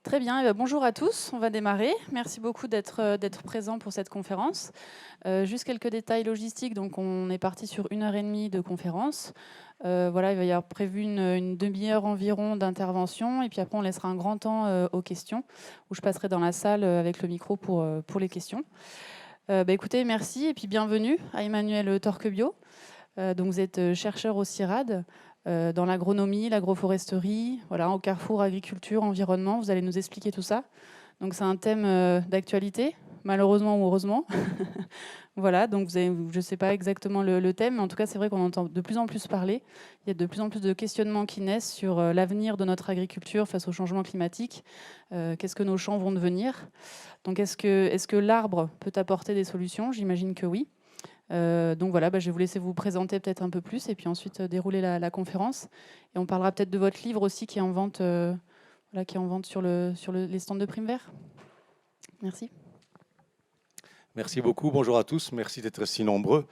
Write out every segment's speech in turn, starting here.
Très bien, eh bien, bonjour à tous, on va démarrer. Merci beaucoup d'être présents pour cette conférence. Juste quelques détails logistiques, donc on est parti sur 1 heure et demie de conférence. Voilà, il va y avoir prévu une demi-heure environ d'intervention, et puis après on laissera un grand temps aux questions, où je passerai dans la salle avec le micro pour les questions. Écoutez, merci, et puis bienvenue à Emmanuel Torquebio. Donc vous êtes chercheur au CIRAD, dans l'agronomie, l'agroforesterie, voilà, au carrefour agriculture, environnement. Vous allez nous expliquer tout ça. Donc c'est un thème d'actualité, malheureusement ou heureusement. Voilà, donc je ne sais pas exactement le thème, mais en tout cas c'est vrai qu'on entend de plus en plus parler. Il y a de plus en plus de questionnements qui naissent sur l'avenir de notre agriculture face au changement climatique. Qu'est-ce que nos champs vont devenir? Donc est-ce que l'arbre peut apporter des solutions? J'imagine que oui. Donc voilà, je vais vous laisser vous présenter peut-être un peu plus et puis ensuite dérouler la conférence. Et on parlera peut-être de votre livre aussi qui est en vente, sur les stands de Primevert. Merci. Merci beaucoup, bonjour à tous, merci d'être si nombreux.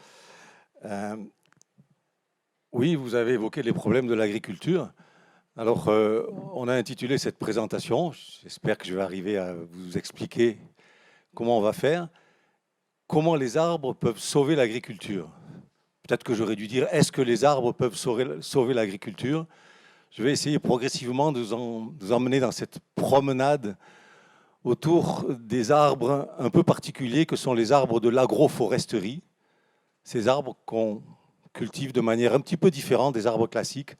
Oui, vous avez évoqué les problèmes de l'agriculture. Alors, on a intitulé cette présentation, j'espère que je vais arriver à vous expliquer comment on va faire. Comment les arbres peuvent sauver l'agriculture? Peut-être que j'aurais dû dire, est-ce que les arbres peuvent sauver l'agriculture? Je vais essayer progressivement de vous emmener dans cette promenade autour des arbres un peu particuliers que sont les arbres de l'agroforesterie. Ces arbres qu'on cultive de manière un petit peu différente des arbres classiques,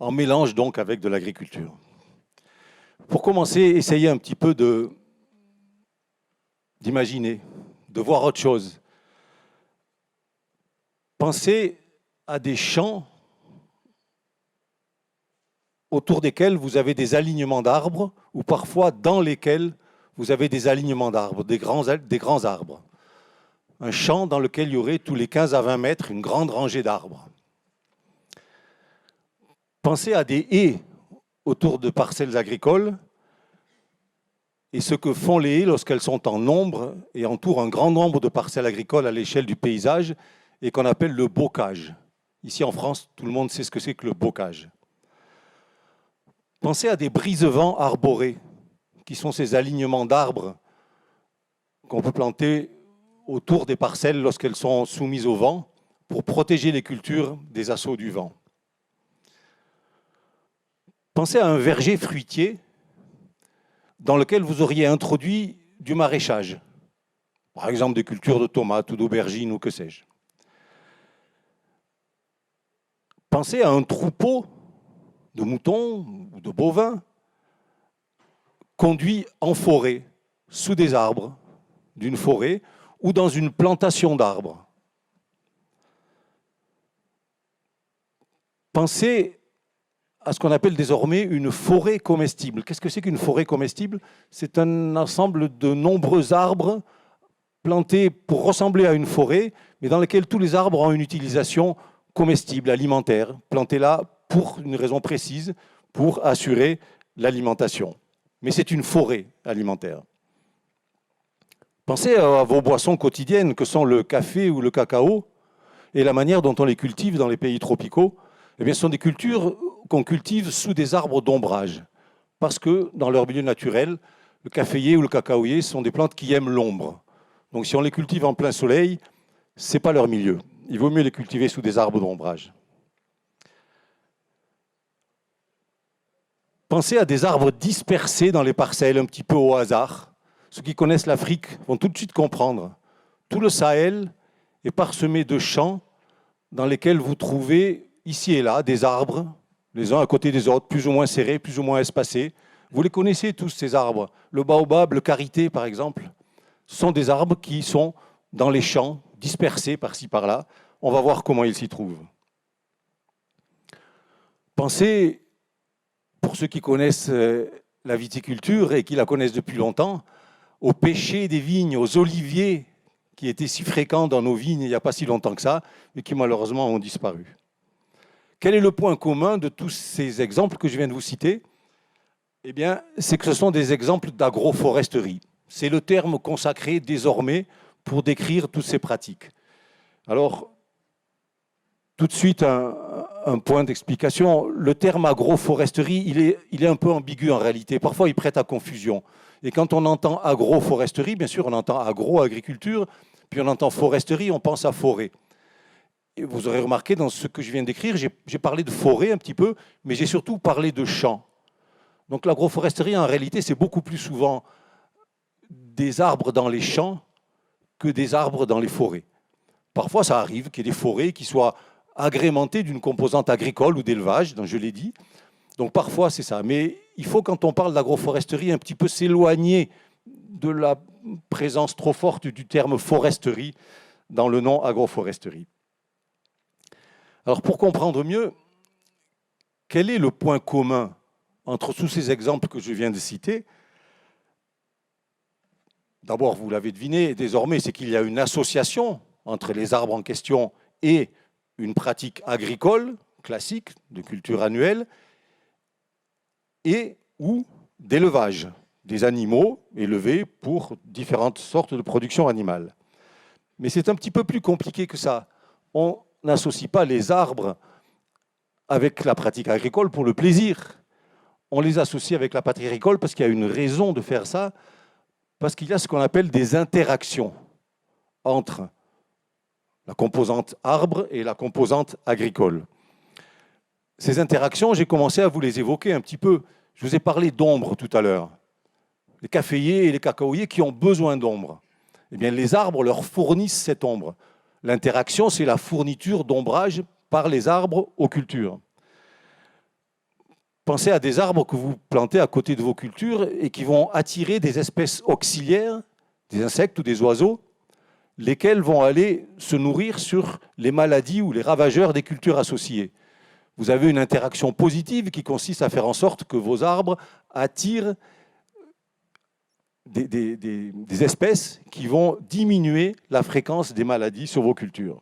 en mélange donc avec de l'agriculture. Pour commencer, essayez un petit peu d'imaginer, de voir autre chose. Pensez à des champs autour desquels vous avez des alignements d'arbres ou parfois dans lesquels vous avez des alignements d'arbres, des grands arbres. Un champ dans lequel il y aurait tous les 15 à 20 mètres une grande rangée d'arbres. Pensez à des haies autour de parcelles agricoles et ce que font les haies lorsqu'elles sont en nombre et entourent un grand nombre de parcelles agricoles à l'échelle du paysage et qu'on appelle le bocage. Ici en France, tout le monde sait ce que c'est que le bocage. Pensez à des brise-vents arborés, qui sont ces alignements d'arbres qu'on peut planter autour des parcelles lorsqu'elles sont soumises au vent pour protéger les cultures des assauts du vent. Pensez à un verger fruitier dans lequel vous auriez introduit du maraîchage, par exemple des cultures de tomates ou d'aubergines ou que sais-je. Pensez à un troupeau de moutons ou de bovins conduit en forêt, sous des arbres d'une forêt ou dans une plantation d'arbres. Pensez à ce qu'on appelle désormais une forêt comestible. Qu'est-ce que c'est qu'une forêt comestible? C'est un ensemble de nombreux arbres plantés pour ressembler à une forêt, mais dans lequel tous les arbres ont une utilisation comestible, alimentaire, plantés là pour une raison précise, pour assurer l'alimentation. Mais c'est une forêt alimentaire. Pensez à vos boissons quotidiennes que sont le café ou le cacao et la manière dont on les cultive dans les pays tropicaux. Eh bien, ce sont des cultures qu'on cultive sous des arbres d'ombrage. Parce que dans leur milieu naturel, le caféier ou le cacaoyer sont des plantes qui aiment l'ombre. Donc si on les cultive en plein soleil, ce n'est pas leur milieu. Il vaut mieux les cultiver sous des arbres d'ombrage. Pensez à des arbres dispersés dans les parcelles, un petit peu au hasard. Ceux qui connaissent l'Afrique vont tout de suite comprendre. Tout le Sahel est parsemé de champs dans lesquels vous trouvez ici et là des arbres, les uns à côté des autres, plus ou moins serrés, plus ou moins espacés. Vous les connaissez tous, ces arbres. Le baobab, le karité, par exemple, ce sont des arbres qui sont dans les champs, dispersés par-ci, par-là. On va voir comment ils s'y trouvent. Pensez, pour ceux qui connaissent la viticulture et qui la connaissent depuis longtemps, aux pêchers des vignes, aux oliviers qui étaient si fréquents dans nos vignes il n'y a pas si longtemps que ça, mais qui malheureusement ont disparu. Quel est le point commun de tous ces exemples que je viens de vous citer? Eh bien, c'est que ce sont des exemples d'agroforesterie. C'est le terme consacré désormais pour décrire toutes ces pratiques. Alors, tout de suite un point d'explication. Le terme agroforesterie, il est un peu ambigu en réalité. Parfois, il prête à confusion. Et quand on entend agroforesterie, bien sûr, on entend agro-agriculture, puis on entend foresterie, on pense à forêt. Et vous aurez remarqué dans ce que je viens d'écrire, j'ai parlé de forêt un petit peu, mais j'ai surtout parlé de champs. Donc l'agroforesterie, en réalité, c'est beaucoup plus souvent des arbres dans les champs que des arbres dans les forêts. Parfois, ça arrive qu'il y ait des forêts qui soient agrémentées d'une composante agricole ou d'élevage, donc je l'ai dit. Donc parfois, c'est ça. Mais il faut, quand on parle d'agroforesterie, un petit peu s'éloigner de la présence trop forte du terme foresterie dans le nom agroforesterie. Alors pour comprendre mieux, quel est le point commun entre tous ces exemples que je viens de citer? D'abord, vous l'avez deviné, désormais, c'est qu'il y a une association entre les arbres en question et une pratique agricole classique de culture annuelle et ou d'élevage des animaux élevés pour différentes sortes de production animale. Mais c'est un petit peu plus compliqué que ça. On n'associe pas les arbres avec la pratique agricole pour le plaisir. On les associe avec la pratique agricole parce qu'il y a une raison de faire ça, parce qu'il y a ce qu'on appelle des interactions entre la composante arbre et la composante agricole. Ces interactions, j'ai commencé à vous les évoquer un petit peu. Je vous ai parlé d'ombre tout à l'heure. Les caféiers et les cacaoyers qui ont besoin d'ombre. Eh bien, les arbres leur fournissent cette ombre. L'interaction, c'est la fourniture d'ombrage par les arbres aux cultures. Pensez à des arbres que vous plantez à côté de vos cultures et qui vont attirer des espèces auxiliaires, des insectes ou des oiseaux, lesquels vont aller se nourrir sur les maladies ou les ravageurs des cultures associées. Vous avez une interaction positive qui consiste à faire en sorte que vos arbres attirent des espèces qui vont diminuer la fréquence des maladies sur vos cultures.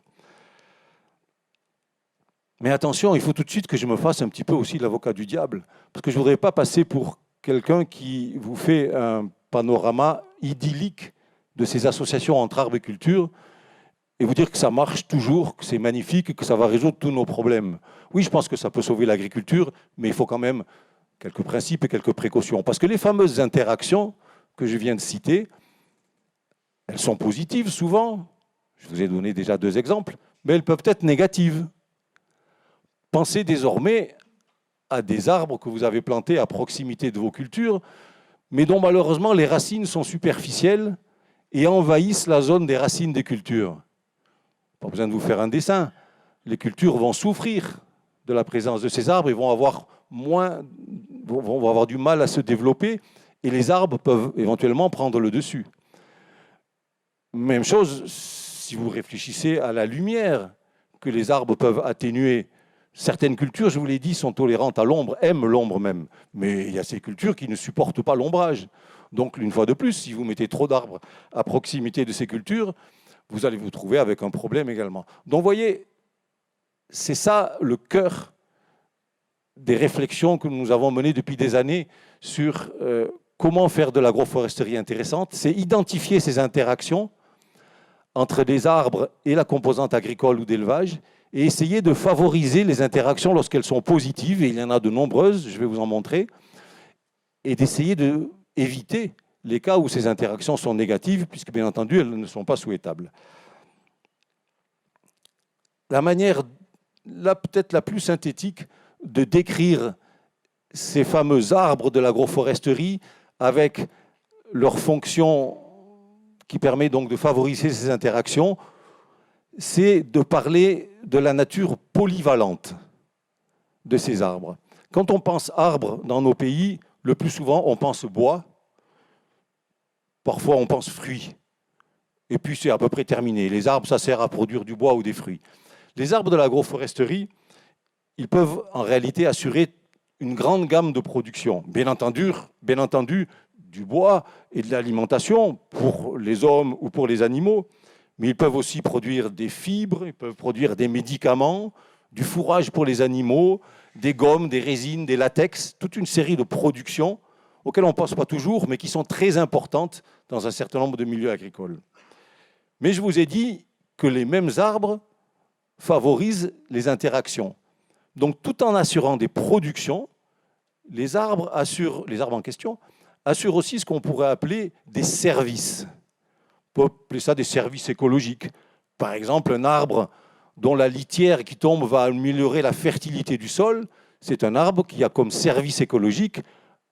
Mais attention, il faut tout de suite que je me fasse un petit peu aussi l'avocat du diable, parce que je ne voudrais pas passer pour quelqu'un qui vous fait un panorama idyllique de ces associations entre arbres et culture et vous dire que ça marche toujours, que c'est magnifique et que ça va résoudre tous nos problèmes. Oui, je pense que ça peut sauver l'agriculture, mais il faut quand même quelques principes et quelques précautions. Parce que les fameuses interactions que je viens de citer, elles sont positives souvent. Je vous ai donné déjà 2 exemples, mais elles peuvent être négatives. Pensez désormais à des arbres que vous avez plantés à proximité de vos cultures, mais dont malheureusement les racines sont superficielles et envahissent la zone des racines des cultures. Pas besoin de vous faire un dessin. Les cultures vont souffrir de la présence de ces arbres et vont avoir du mal à se développer et les arbres peuvent éventuellement prendre le dessus. Même chose si vous réfléchissez à la lumière que les arbres peuvent atténuer. Certaines cultures, je vous l'ai dit, sont tolérantes à l'ombre, aiment l'ombre même. Mais il y a ces cultures qui ne supportent pas l'ombrage. Donc, une fois de plus, si vous mettez trop d'arbres à proximité de ces cultures, vous allez vous trouver avec un problème également. Donc, vous voyez, c'est ça le cœur des réflexions que nous avons menées depuis des années sur comment faire de l'agroforesterie intéressante. C'est identifier ces interactions entre les arbres et la composante agricole ou d'élevage et essayer de favoriser les interactions lorsqu'elles sont positives, et il y en a de nombreuses, je vais vous en montrer, et d'essayer d'éviter les cas où ces interactions sont négatives, puisque bien entendu, elles ne sont pas souhaitables. La manière, peut-être la plus synthétique, de décrire ces fameux arbres de l'agroforesterie avec leur fonction qui permet donc de favoriser ces interactions, c'est de parler de la nature polyvalente de ces arbres. Quand on pense arbres dans nos pays, le plus souvent on pense bois, parfois on pense fruits, et puis c'est à peu près terminé. Les arbres, ça sert à produire du bois ou des fruits. Les arbres de l'agroforesterie, ils peuvent en réalité assurer une grande gamme de production. Bien entendu, du bois et de l'alimentation pour les hommes ou pour les animaux, mais ils peuvent aussi produire des fibres, ils peuvent produire des médicaments, du fourrage pour les animaux, des gommes, des résines, des latex, toute une série de productions auxquelles on ne pense pas toujours, mais qui sont très importantes dans un certain nombre de milieux agricoles. Mais je vous ai dit que les mêmes arbres favorisent les interactions. Donc, tout en assurant des productions, les arbres en question assurent aussi ce qu'on pourrait appeler des services. On peut appeler ça des services écologiques. Par exemple, un arbre dont la litière qui tombe va améliorer la fertilité du sol, c'est un arbre qui a comme service écologique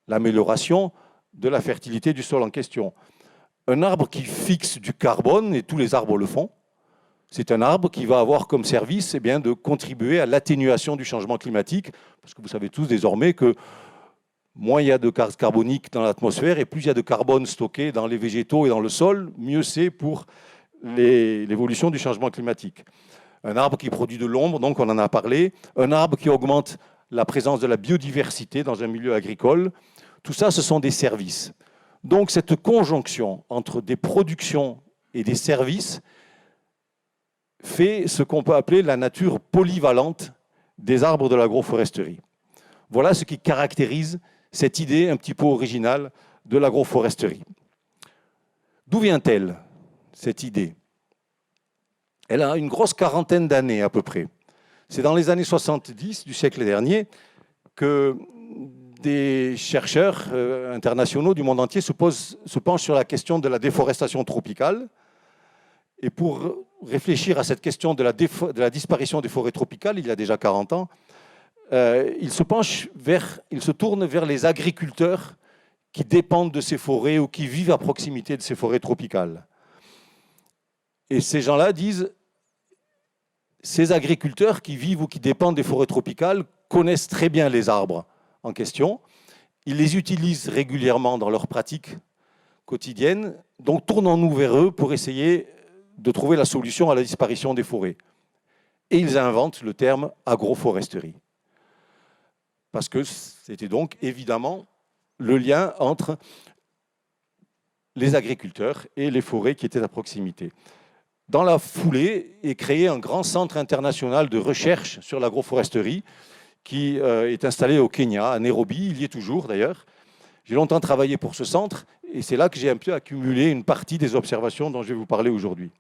l'amélioration de la fertilité du sol en question. Un arbre qui fixe du carbone, et tous les arbres le font, c'est un arbre qui va avoir comme service de contribuer à l'atténuation du changement climatique, parce que vous savez tous désormais que moins il y a de gaz carbonique dans l'atmosphère et plus il y a de carbone stocké dans les végétaux et dans le sol, mieux c'est pour l'évolution du changement climatique. Un arbre qui produit de l'ombre, donc on en a parlé, un arbre qui augmente la présence de la biodiversité dans un milieu agricole, tout ça, ce sont des services. Donc cette conjonction entre des productions et des services fait ce qu'on peut appeler la nature polyvalente des arbres de l'agroforesterie. Voilà ce qui caractérise cette idée un petit peu originale de l'agroforesterie. D'où vient-elle, cette idée? Elle a une grosse quarantaine d'années à peu près. C'est dans les années 70 du siècle dernier que des chercheurs internationaux du monde entier se penchent sur la question de la déforestation tropicale. Et pour réfléchir à cette question de la disparition des forêts tropicales, il y a déjà 40 ans, ils se tournent vers les agriculteurs qui dépendent de ces forêts ou qui vivent à proximité de ces forêts tropicales. Et ces gens-là disent, ces agriculteurs qui vivent ou qui dépendent des forêts tropicales connaissent très bien les arbres en question. Ils les utilisent régulièrement dans leurs pratiques quotidiennes. Donc tournons-nous vers eux pour essayer de trouver la solution à la disparition des forêts. Et ils inventent le terme agroforesterie. Parce que c'était donc évidemment le lien entre les agriculteurs et les forêts qui étaient à proximité. Dans la foulée est créé un grand centre international de recherche sur l'agroforesterie qui est installé au Kenya, à Nairobi, il y est toujours d'ailleurs. J'ai longtemps travaillé pour ce centre et c'est là que j'ai un peu accumulé une partie des observations dont je vais vous parler aujourd'hui.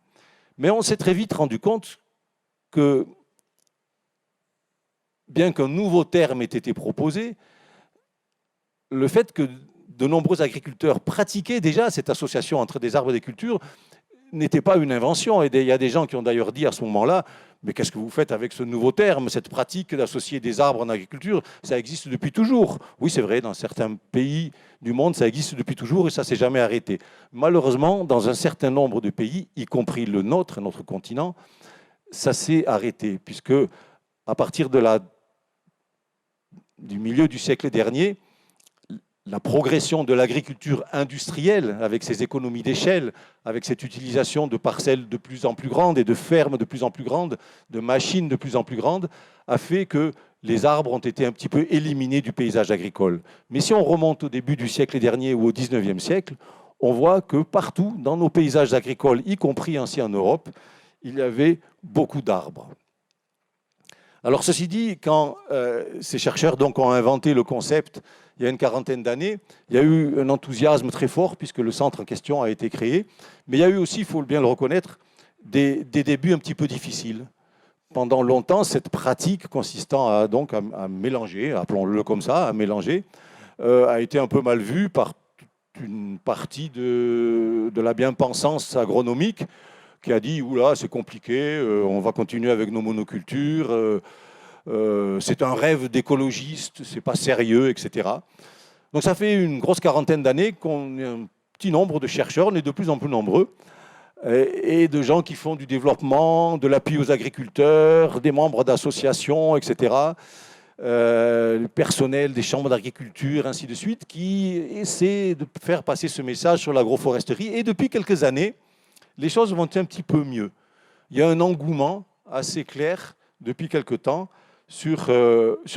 Mais on s'est très vite rendu compte que, bien qu'un nouveau terme ait été proposé, le fait que de nombreux agriculteurs pratiquaient déjà cette association entre des arbres et des cultures n'était pas une invention. Et il y a des gens qui ont d'ailleurs dit à ce moment-là, mais qu'est-ce que vous faites avec ce nouveau terme, cette pratique d'associer des arbres en agriculture? Ça existe depuis toujours. Oui, c'est vrai, dans certains pays du monde, ça existe depuis toujours et ça ne s'est jamais arrêté. Malheureusement, dans un certain nombre de pays, y compris le nôtre, notre continent, ça s'est arrêté, puisque à partir du milieu du siècle dernier, la progression de l'agriculture industrielle, avec ses économies d'échelle, avec cette utilisation de parcelles de plus en plus grandes et de fermes de plus en plus grandes, de machines de plus en plus grandes, a fait que les arbres ont été un petit peu éliminés du paysage agricole. Mais si on remonte au début du siècle dernier ou au 19e siècle, on voit que partout, dans nos paysages agricoles, y compris ainsi en Europe, il y avait beaucoup d'arbres. Alors ceci dit, quand ces chercheurs donc, ont inventé le concept il y a une quarantaine d'années, il y a eu un enthousiasme très fort puisque le centre en question a été créé. Mais il y a eu aussi, il faut bien le reconnaître, des débuts un petit peu difficiles. Pendant longtemps, cette pratique consistant à mélanger, appelons-le comme ça, à mélanger, a été un peu mal vue par une partie de la bien-pensance agronomique qui a dit « Oula, c'est compliqué, on va continuer avec nos monocultures ». C'est un rêve d'écologiste, c'est pas sérieux, etc. Donc ça fait une grosse quarantaine d'années qu'on est un petit nombre de chercheurs, on est de plus en plus nombreux, et de gens qui font du développement, de l'appui aux agriculteurs, des membres d'associations, etc. Le personnel des chambres d'agriculture, ainsi de suite, qui essaient de faire passer ce message sur l'agroforesterie. Et depuis quelques années, les choses vont un petit peu mieux. Il y a un engouement assez clair depuis quelques temps sur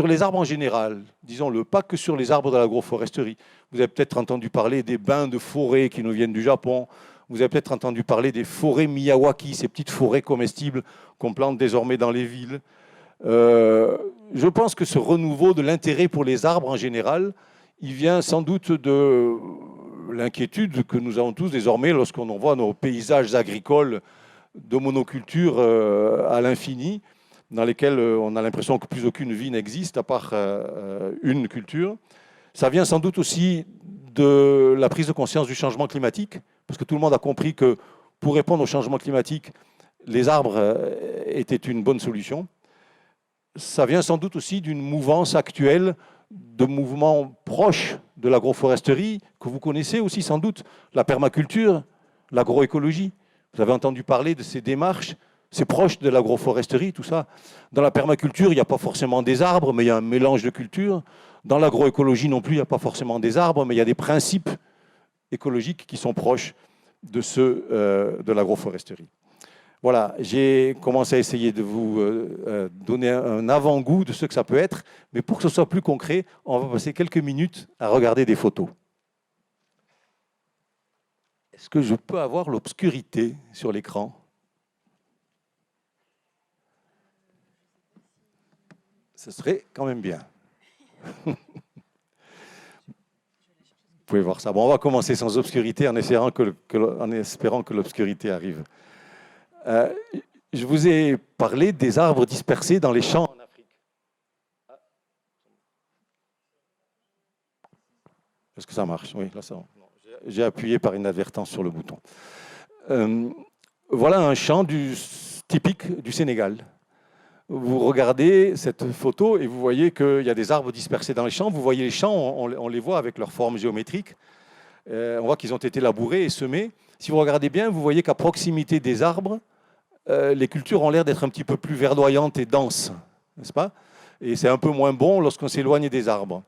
les arbres en général, disons-le, pas que sur les arbres de l'agroforesterie. Vous avez peut-être entendu parler des bains de forêt qui nous viennent du Japon. Vous avez peut-être entendu parler des forêts Miyawaki, ces petites forêts comestibles qu'on plante désormais dans les villes. Je pense que ce renouveau de l'intérêt pour les arbres en général, il vient sans doute de l'inquiétude que nous avons tous désormais lorsqu'on voit nos paysages agricoles de monoculture à l'infini. dans lesquelles on a l'impression que plus aucune vie n'existe à part une culture. Ça vient sans doute aussi de la prise de conscience du changement climatique, parce que tout le monde a compris que pour répondre au changement climatique, les arbres étaient une bonne solution. Ça vient sans doute aussi d'une mouvance actuelle, de mouvements proches de l'agroforesterie, que vous connaissez aussi sans doute, la permaculture, l'agroécologie. Vous avez entendu parler de ces démarches, c'est proche de l'agroforesterie, tout ça. Dans la permaculture, il n'y a pas forcément des arbres, mais il y a un mélange de cultures. Dans l'agroécologie non plus, il n'y a pas forcément des arbres, mais il y a des principes écologiques qui sont proches de ceux de l'agroforesterie. Voilà, j'ai commencé à essayer de vous donner un avant-goût de ce que ça peut être, mais pour que ce soit plus concret, on va passer quelques minutes à regarder des photos. Est-ce que je peux avoir l'obscurité sur l'écran ? Ce serait quand même bien. Vous pouvez voir ça. Bon, on va commencer sans obscurité en espérant que l'obscurité arrive. Je vous ai parlé des arbres dispersés dans les champs en Afrique. Est-ce que ça marche? Oui, là ça. J'ai appuyé par inadvertance sur le bouton. Voilà un champ typique du Sénégal. Vous regardez cette photo et vous voyez qu'il y a des arbres dispersés dans les champs. Vous voyez les champs, on les voit avec leur forme géométrique. On voit qu'ils ont été labourés et semés. Si vous regardez bien, vous voyez qu'à proximité des arbres, les cultures ont l'air d'être un petit peu plus verdoyantes et denses, n'est-ce pas? Et c'est un peu moins bon lorsqu'on s'éloigne des arbres.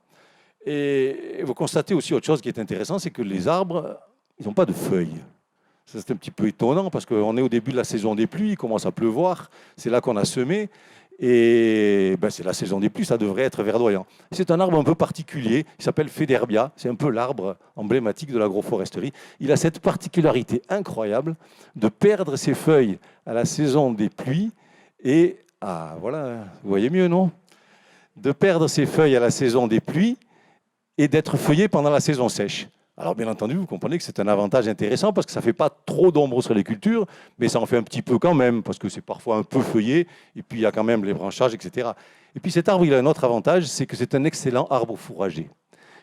Et vous constatez aussi autre chose qui est intéressant, c'est que les arbres, ils n'ont pas de feuilles. Ça, c'est un petit peu étonnant parce qu'on est au début de la saison des pluies, il commence à pleuvoir, c'est là qu'on a semé, et ben, c'est la saison des pluies, ça devrait être verdoyant. C'est un arbre un peu particulier, il s'appelle Féderbia, c'est un peu l'arbre emblématique de l'agroforesterie. Il a cette particularité incroyable de perdre ses feuilles à la saison des pluies, et, ah voilà, vous voyez mieux, non? De perdre ses feuilles à la saison des pluies, et d'être feuillé pendant la saison sèche. Alors bien entendu, vous comprenez que c'est un avantage intéressant parce que ça ne fait pas trop d'ombre sur les cultures, mais ça en fait un petit peu quand même, parce que c'est parfois un peu feuillé, et puis il y a quand même les branchages, etc. Et puis cet arbre, il a un autre avantage, c'est que c'est un excellent arbre fourrager.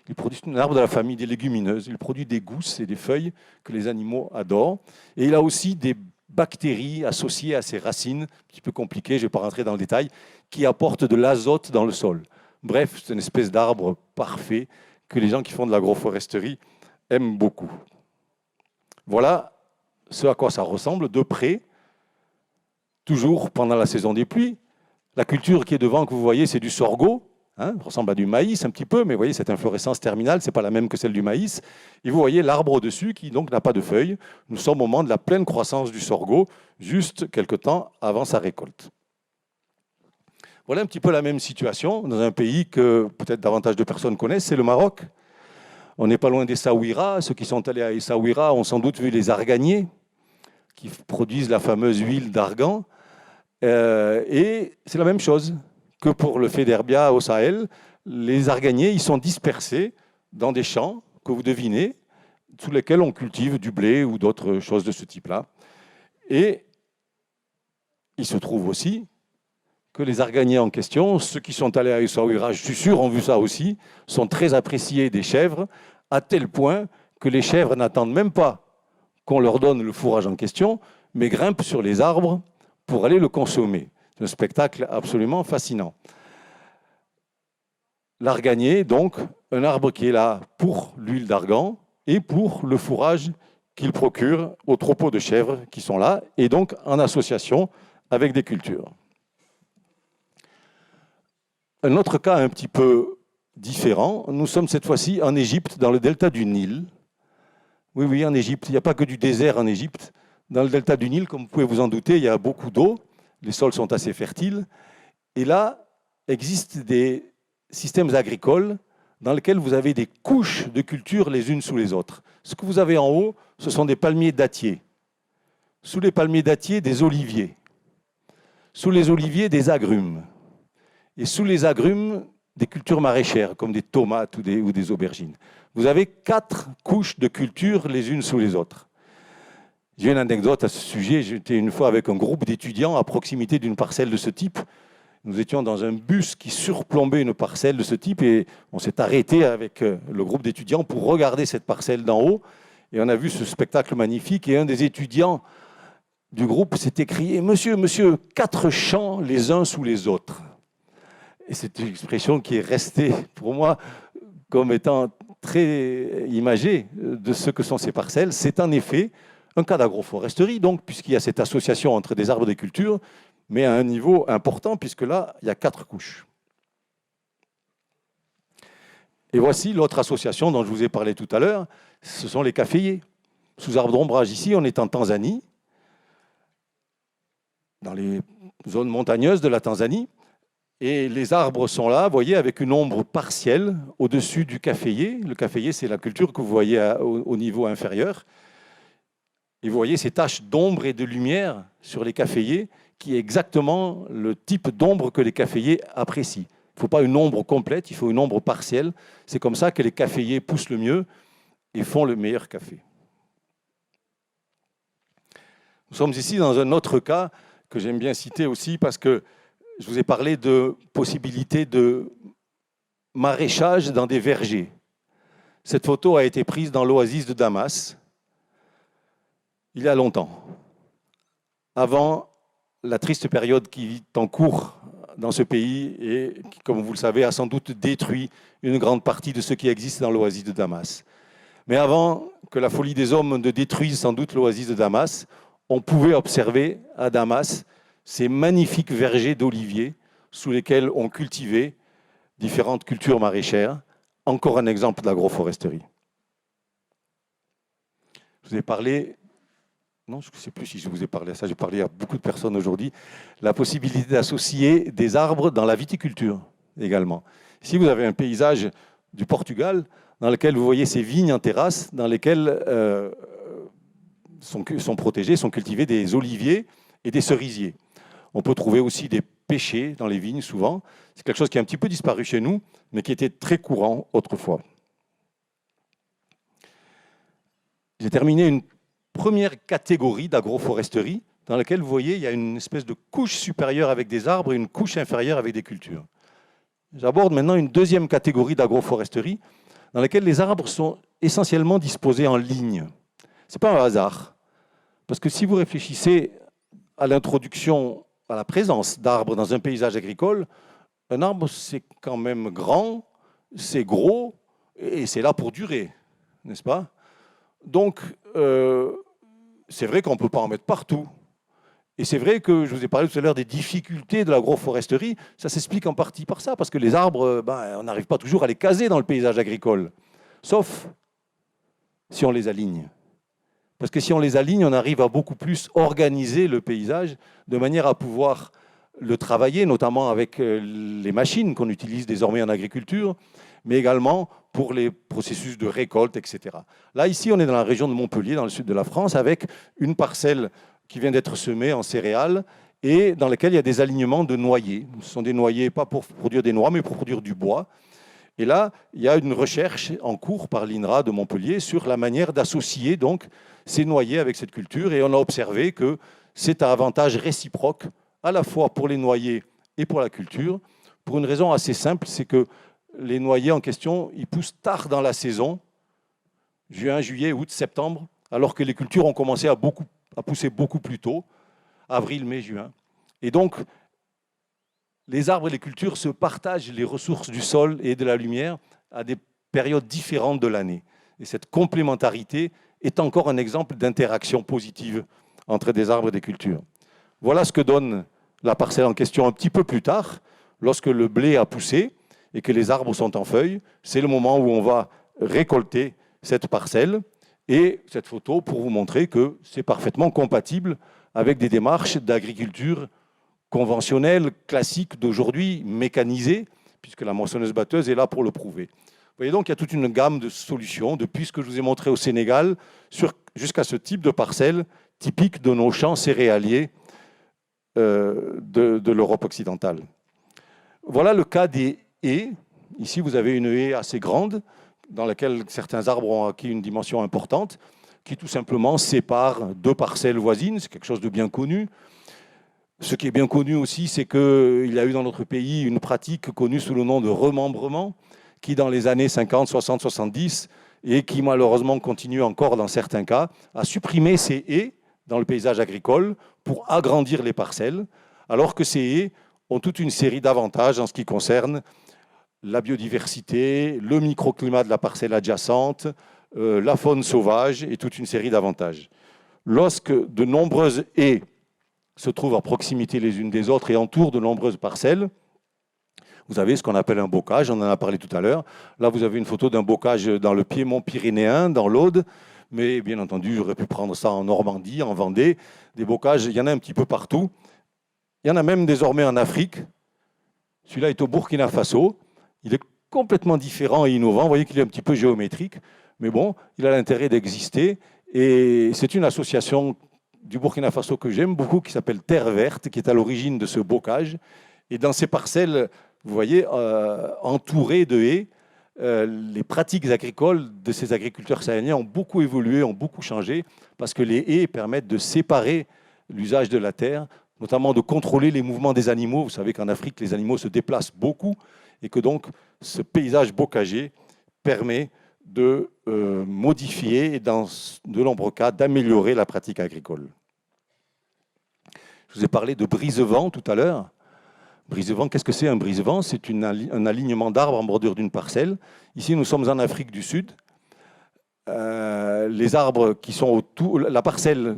Il produit un arbre de la famille des légumineuses, il produit des gousses et des feuilles que les animaux adorent, et il a aussi des bactéries associées à ses racines, un petit peu compliquées, je ne vais pas rentrer dans le détail, qui apportent de l'azote dans le sol. Bref, c'est une espèce d'arbre parfait que les gens qui font de l'agroforesterie aiment beaucoup. Voilà ce à quoi ça ressemble de près, toujours pendant la saison des pluies. La culture qui est devant, que vous voyez, c'est du sorgho. Ça ressemble à du maïs un petit peu, mais vous voyez, cette inflorescence terminale, ce n'est pas la même que celle du maïs. Et vous voyez l'arbre au-dessus qui donc n'a pas de feuilles. Nous sommes au moment de la pleine croissance du sorgho, juste quelque temps avant sa récolte. Voilà un petit peu la même situation dans un pays que peut-être davantage de personnes connaissent, c'est le Maroc. On n'est pas loin d'Essaouira. Ceux qui sont allés à Essaouira ont sans doute vu les arganiers qui produisent la fameuse huile d'argan. Et c'est la même chose que pour le Féderbia au Sahel. Les arganiers, ils sont dispersés dans des champs que vous devinez, sous lesquels on cultive du blé ou d'autres choses de ce type-là. Et il se trouve aussi que les arganiers en question, ceux qui sont allés à Essaouira, je suis sûr, ont vu ça aussi, sont très appréciés des chèvres, à tel point que les chèvres n'attendent même pas qu'on leur donne le fourrage en question, mais grimpent sur les arbres pour aller le consommer. C'est un spectacle absolument fascinant. L'arganier, donc, un arbre qui est là pour l'huile d'argan et pour le fourrage qu'il procure aux troupeaux de chèvres qui sont là, et donc en association avec des cultures. Un autre cas un petit peu différent, nous sommes cette fois-ci en Égypte, dans le delta du Nil. Oui, en Égypte, il n'y a pas que du désert en Égypte. Dans le delta du Nil, comme vous pouvez vous en douter, il y a beaucoup d'eau, les sols sont assez fertiles, et là existent des systèmes agricoles dans lesquels vous avez des couches de cultures les unes sous les autres. Ce que vous avez en haut, ce sont des palmiers dattiers. Sous les palmiers dattiers, des oliviers. Sous les oliviers, des agrumes. Et sous les agrumes, des cultures maraîchères, comme des tomates ou des aubergines. Vous avez 4 couches de cultures les unes sous les autres. J'ai une anecdote à ce sujet. J'étais une fois avec un groupe d'étudiants à proximité d'une parcelle de ce type. Nous étions dans un bus qui surplombait une parcelle de ce type et on s'est arrêté avec le groupe d'étudiants pour regarder cette parcelle d'en haut. Et on a vu ce spectacle magnifique et un des étudiants du groupe s'est écrié « Monsieur, monsieur, 4 champs les uns sous les autres ». Et c'est une expression qui est restée pour moi comme étant très imagée de ce que sont ces parcelles. C'est en effet un cas d'agroforesterie, donc, puisqu'il y a cette association entre des arbres et des cultures, mais à un niveau important, puisque là, il y a 4 couches. Et voici l'autre association dont je vous ai parlé tout à l'heure, ce sont les caféiers. Sous arbre d'ombrage, ici, on est en Tanzanie, dans les zones montagneuses de la Tanzanie, et les arbres sont là, vous voyez, avec une ombre partielle au-dessus du caféier. Le caféier, c'est la culture que vous voyez au niveau inférieur. Et vous voyez ces taches d'ombre et de lumière sur les caféiers, qui est exactement le type d'ombre que les caféiers apprécient. Il ne faut pas une ombre complète, il faut une ombre partielle. C'est comme ça que les caféiers poussent le mieux et font le meilleur café. Nous sommes ici dans un autre cas que j'aime bien citer aussi parce que je vous ai parlé de possibilités de maraîchage dans des vergers. Cette photo a été prise dans l'oasis de Damas, il y a longtemps, avant la triste période qui est en cours dans ce pays et qui, comme vous le savez, a sans doute détruit une grande partie de ce qui existe dans l'oasis de Damas. Mais avant que la folie des hommes ne détruise sans doute l'oasis de Damas, on pouvait observer à Damas ces magnifiques vergers d'oliviers sous lesquels on cultivait différentes cultures maraîchères. Encore un exemple d'agroforesterie. Je vous ai parlé, non, je ne sais plus si je vous ai parlé à ça, j'ai parlé à beaucoup de personnes aujourd'hui, la possibilité d'associer des arbres dans la viticulture également. Ici, vous avez un paysage du Portugal dans lequel vous voyez ces vignes en terrasse dans lesquelles sont protégés, sont cultivés des oliviers et des cerisiers. On peut trouver aussi des pêchers dans les vignes souvent. C'est quelque chose qui a un petit peu disparu chez nous, mais qui était très courant autrefois. J'ai terminé une première catégorie d'agroforesterie dans laquelle, vous voyez, il y a une espèce de couche supérieure avec des arbres et une couche inférieure avec des cultures. J'aborde maintenant une deuxième catégorie d'agroforesterie dans laquelle les arbres sont essentiellement disposés en ligne. Ce n'est pas un hasard, parce que si vous réfléchissez à l'introduction, à la présence d'arbres dans un paysage agricole, un arbre, c'est quand même grand, c'est gros, et c'est là pour durer, n'est-ce pas? Donc, c'est vrai qu'on ne peut pas en mettre partout. Et c'est vrai que, je vous ai parlé tout à l'heure des difficultés de l'agroforesterie, ça s'explique en partie par ça, parce que les arbres, on n'arrive pas toujours à les caser dans le paysage agricole, sauf si on les aligne. Parce que si on les aligne, on arrive à beaucoup plus organiser le paysage de manière à pouvoir le travailler, notamment avec les machines qu'on utilise désormais en agriculture, mais également pour les processus de récolte, etc. Là, ici, on est dans la région de Montpellier, dans le sud de la France, avec une parcelle qui vient d'être semée en céréales et dans laquelle il y a des alignements de noyers. Ce sont des noyers, pas pour produire des noix, mais pour produire du bois. Et là, il y a une recherche en cours par l'INRA de Montpellier sur la manière d'associer donc ces noyers avec cette culture. Et on a observé que c'est un avantage réciproque, à la fois pour les noyers et pour la culture, pour une raison assez simple, c'est que les noyers en question, ils poussent tard dans la saison, juin, juillet, août, septembre, alors que les cultures ont commencé à pousser beaucoup plus tôt, avril, mai, juin. Et donc, les arbres et les cultures se partagent les ressources du sol et de la lumière à des périodes différentes de l'année. Et cette complémentarité est encore un exemple d'interaction positive entre des arbres et des cultures. Voilà ce que donne la parcelle en question un petit peu plus tard, lorsque le blé a poussé et que les arbres sont en feuilles. C'est le moment où on va récolter cette parcelle et cette photo pour vous montrer que c'est parfaitement compatible avec des démarches d'agriculture conventionnelle, classique d'aujourd'hui, mécanisée, puisque la moissonneuse-batteuse est là pour le prouver. Vous voyez donc, il y a toute une gamme de solutions, depuis ce que je vous ai montré au Sénégal, jusqu'à ce type de parcelle typique de nos champs céréaliers de l'Europe occidentale. Voilà le cas des haies. Ici, vous avez une haie assez grande, dans laquelle certains arbres ont acquis une dimension importante, qui tout simplement sépare deux parcelles voisines, c'est quelque chose de bien connu. Ce qui est bien connu aussi, c'est qu'il y a eu dans notre pays une pratique connue sous le nom de remembrement, qui dans les années 50, 60, 70, et qui malheureusement continue encore dans certains cas, a supprimé ces haies dans le paysage agricole pour agrandir les parcelles, alors que ces haies ont toute une série d'avantages en ce qui concerne la biodiversité, le microclimat de la parcelle adjacente, la faune sauvage et toute une série d'avantages. Lorsque de nombreuses haies se trouvent à proximité les unes des autres et entourent de nombreuses parcelles, vous avez ce qu'on appelle un bocage, on en a parlé tout à l'heure. Là, vous avez une photo d'un bocage dans le Piémont pyrénéen, dans l'Aude, mais bien entendu, j'aurais pu prendre ça en Normandie, en Vendée. Des bocages, il y en a un petit peu partout. Il y en a même désormais en Afrique. Celui-là est au Burkina Faso. Il est complètement différent et innovant. Vous voyez qu'il est un petit peu géométrique, mais bon, il a l'intérêt d'exister. Et c'est une association du Burkina Faso que j'aime beaucoup, qui s'appelle Terre Verte, qui est à l'origine de ce bocage. Et dans ces parcelles, vous voyez, entourées de haies, les pratiques agricoles de ces agriculteurs sahéliens ont beaucoup évolué, ont beaucoup changé, parce que les haies permettent de séparer l'usage de la terre, notamment de contrôler les mouvements des animaux. Vous savez qu'en Afrique, les animaux se déplacent beaucoup, et que donc ce paysage bocager permet de modifier et dans de nombreux cas d'améliorer la pratique agricole. Je vous ai parlé de brise-vent tout à l'heure. Brise-vent, qu'est-ce que c'est un brise-vent? C'est un alignement d'arbres en bordure d'une parcelle. Ici, nous sommes en Afrique du Sud. Les arbres qui sont autour, la parcelle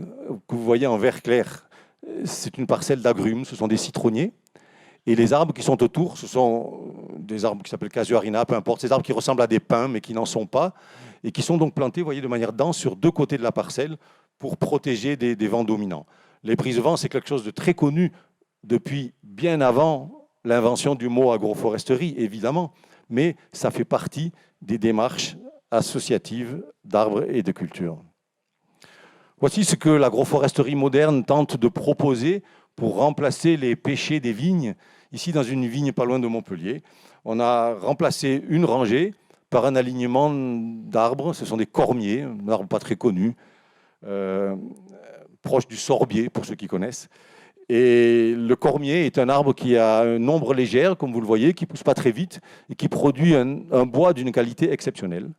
que vous voyez en vert clair, c'est une parcelle d'agrumes, ce sont des citronniers. Et les arbres qui sont autour, ce sont des arbres qui s'appellent casuarina, peu importe, ces arbres qui ressemblent à des pins, mais qui n'en sont pas, et qui sont donc plantés, vous voyez, de manière dense sur deux côtés de la parcelle pour protéger des vents dominants. Les brise-vents, c'est quelque chose de très connu depuis bien avant l'invention du mot agroforesterie, évidemment, mais ça fait partie des démarches associatives d'arbres et de cultures. Voici ce que l'agroforesterie moderne tente de proposer pour remplacer les pêchers des vignes. Ici, dans une vigne pas loin de Montpellier, on a remplacé une rangée par un alignement d'arbres. Ce sont des cormiers, un arbre pas très connu, proche du sorbier, pour ceux qui connaissent. Et le cormier est un arbre qui a une ombre légère, comme vous le voyez, qui ne pousse pas très vite et qui produit un bois d'une qualité exceptionnelle.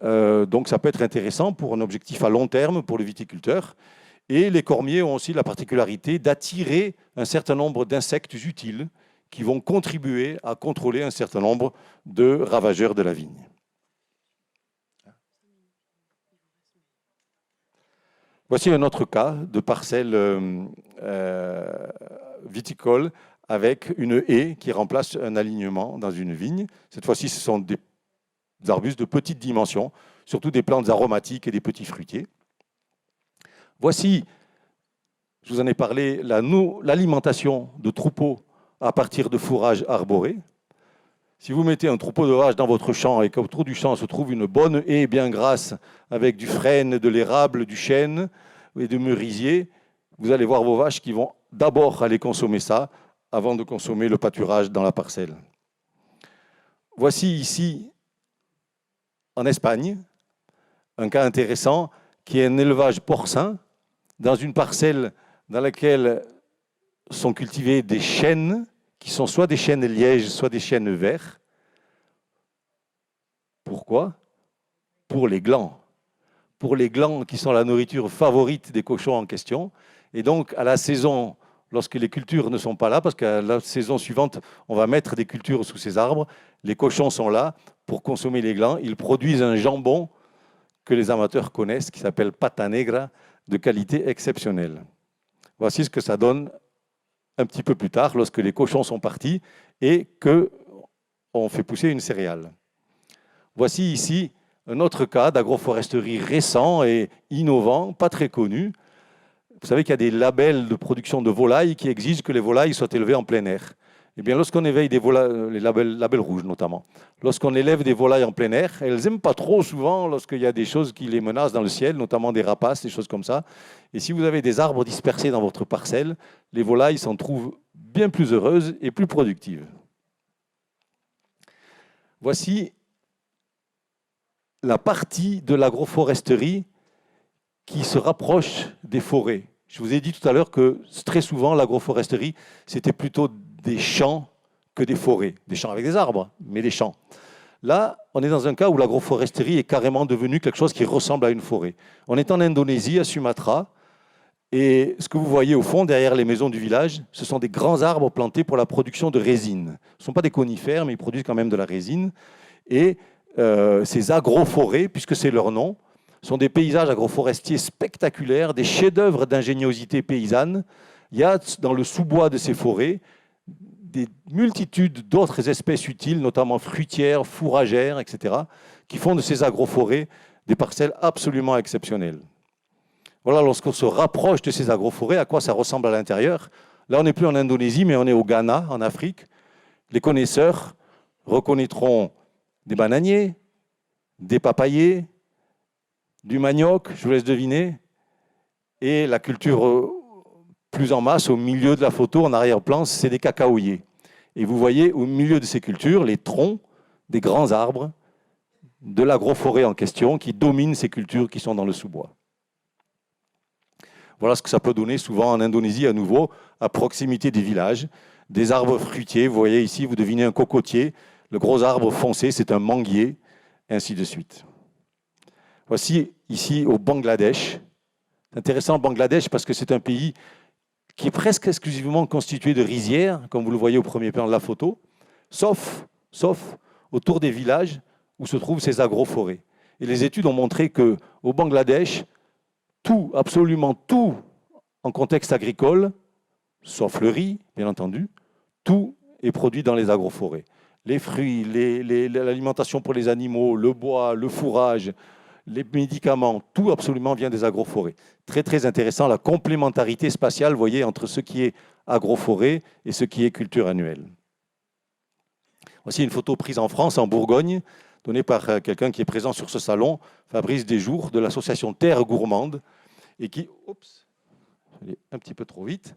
Donc ça peut être intéressant pour un objectif à long terme pour le viticulteur. Et les cormiers ont aussi la particularité d'attirer un certain nombre d'insectes utiles qui vont contribuer à contrôler un certain nombre de ravageurs de la vigne. Voici un autre cas de parcelle viticole avec une haie qui remplace un alignement dans une vigne. Cette fois-ci, ce sont des arbustes de petite dimension, surtout des plantes aromatiques et des petits fruitiers. Voici, je vous en ai parlé, l'alimentation de troupeaux à partir de fourrage arboré. Si vous mettez un troupeau de vaches dans votre champ et qu'autour du champ se trouve une bonne haie bien grasse avec du frêne, de l'érable, du chêne et du merisier, vous allez voir vos vaches qui vont d'abord aller consommer ça avant de consommer le pâturage dans la parcelle. Voici ici, en Espagne, un cas intéressant qui est un élevage porcin dans une parcelle dans laquelle sont cultivés des chênes qui sont soit des chênes lièges, soit des chênes verts. Pourquoi? Pour les glands. Pour les glands qui sont la nourriture favorite des cochons en question. Et donc, à la saison, lorsque les cultures ne sont pas là, parce qu'à la saison suivante, on va mettre des cultures sous ces arbres, les cochons sont là pour consommer les glands. Ils produisent un jambon que les amateurs connaissent, qui s'appelle pata negra, de qualité exceptionnelle. Voici ce que ça donne un petit peu plus tard, lorsque les cochons sont partis et qu'on fait pousser une céréale. Voici ici un autre cas d'agroforesterie récent et innovant, pas très connu. Vous savez qu'il y a des labels de production de volailles qui exigent que les volailles soient élevées en plein air. Eh bien, lorsqu'on éveille des volailles, les labels rouges notamment, lorsqu'on élève des volailles en plein air, elles n'aiment pas trop souvent lorsqu'il y a des choses qui les menacent dans le ciel, notamment des rapaces, des choses comme ça. Et si vous avez des arbres dispersés dans votre parcelle, les volailles s'en trouvent bien plus heureuses et plus productives. Voici la partie de l'agroforesterie qui se rapproche des forêts. Je vous ai dit tout à l'heure que très souvent, l'agroforesterie, c'était plutôt des champs que des forêts. Des champs avec des arbres, mais des champs. Là, on est dans un cas où l'agroforesterie est carrément devenue quelque chose qui ressemble à une forêt. On est en Indonésie, à Sumatra, et ce que vous voyez au fond, derrière les maisons du village, ce sont des grands arbres plantés pour la production de résine. Ce ne sont pas des conifères, mais ils produisent quand même de la résine. Et ces agroforêts, puisque c'est leur nom, sont des paysages agroforestiers spectaculaires, des chefs-d'œuvre d'ingéniosité paysanne. Il y a dans le sous-bois de ces forêts des multitudes d'autres espèces utiles, notamment fruitières, fourragères, etc., qui font de ces agroforêts des parcelles absolument exceptionnelles. Voilà, lorsqu'on se rapproche de ces agroforêts, à quoi ça ressemble à l'intérieur. Là, on n'est plus en Indonésie, mais on est au Ghana, en Afrique. Les connaisseurs reconnaîtront des bananiers, des papayers, du manioc, je vous laisse deviner, et la culture plus en masse, au milieu de la photo, en arrière-plan, c'est des cacaoyers. Et vous voyez au milieu de ces cultures les troncs des grands arbres de l'agroforêt en question qui dominent ces cultures qui sont dans le sous-bois. Voilà ce que ça peut donner souvent en Indonésie, à nouveau, à proximité des villages. Des arbres fruitiers, vous voyez ici, vous devinez un cocotier. Le gros arbre foncé, c'est un manguier, et ainsi de suite. Voici ici au Bangladesh. C'est intéressant le Bangladesh parce que c'est un pays qui est presque exclusivement constitué de rizières, comme vous le voyez au premier plan de la photo, sauf autour des villages où se trouvent ces agroforêts. Et les études ont montré qu'au Bangladesh, tout, absolument tout, en contexte agricole, sauf le riz, bien entendu, tout est produit dans les agroforêts. Les fruits, l'alimentation pour les animaux, le bois, le fourrage, les médicaments, tout absolument vient des agroforêts. Très, très intéressant, la complémentarité spatiale, vous voyez, entre ce qui est agroforêt et ce qui est culture annuelle. Voici une photo prise en France, en Bourgogne, donnée par quelqu'un qui est présent sur ce salon, Fabrice Desjours, de l'association Terre Gourmande, et qui, un petit peu trop vite,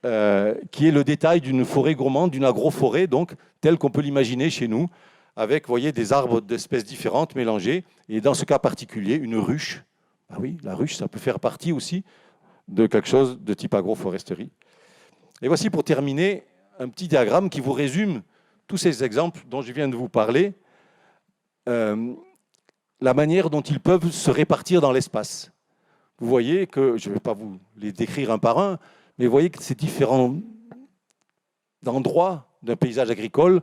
qui est le détail d'une forêt gourmande, d'une agroforêt, donc, telle qu'on peut l'imaginer chez nous, avec, vous voyez, des arbres d'espèces différentes mélangés, et dans ce cas particulier, une ruche. Ah oui, la ruche, ça peut faire partie aussi de quelque chose de type agroforesterie. Et voici pour terminer un petit diagramme qui vous résume tous ces exemples dont je viens de vous parler, la manière dont ils peuvent se répartir dans l'espace. Vous voyez que, je ne vais pas vous les décrire un par un, mais vous voyez que ces différents endroits d'un paysage agricole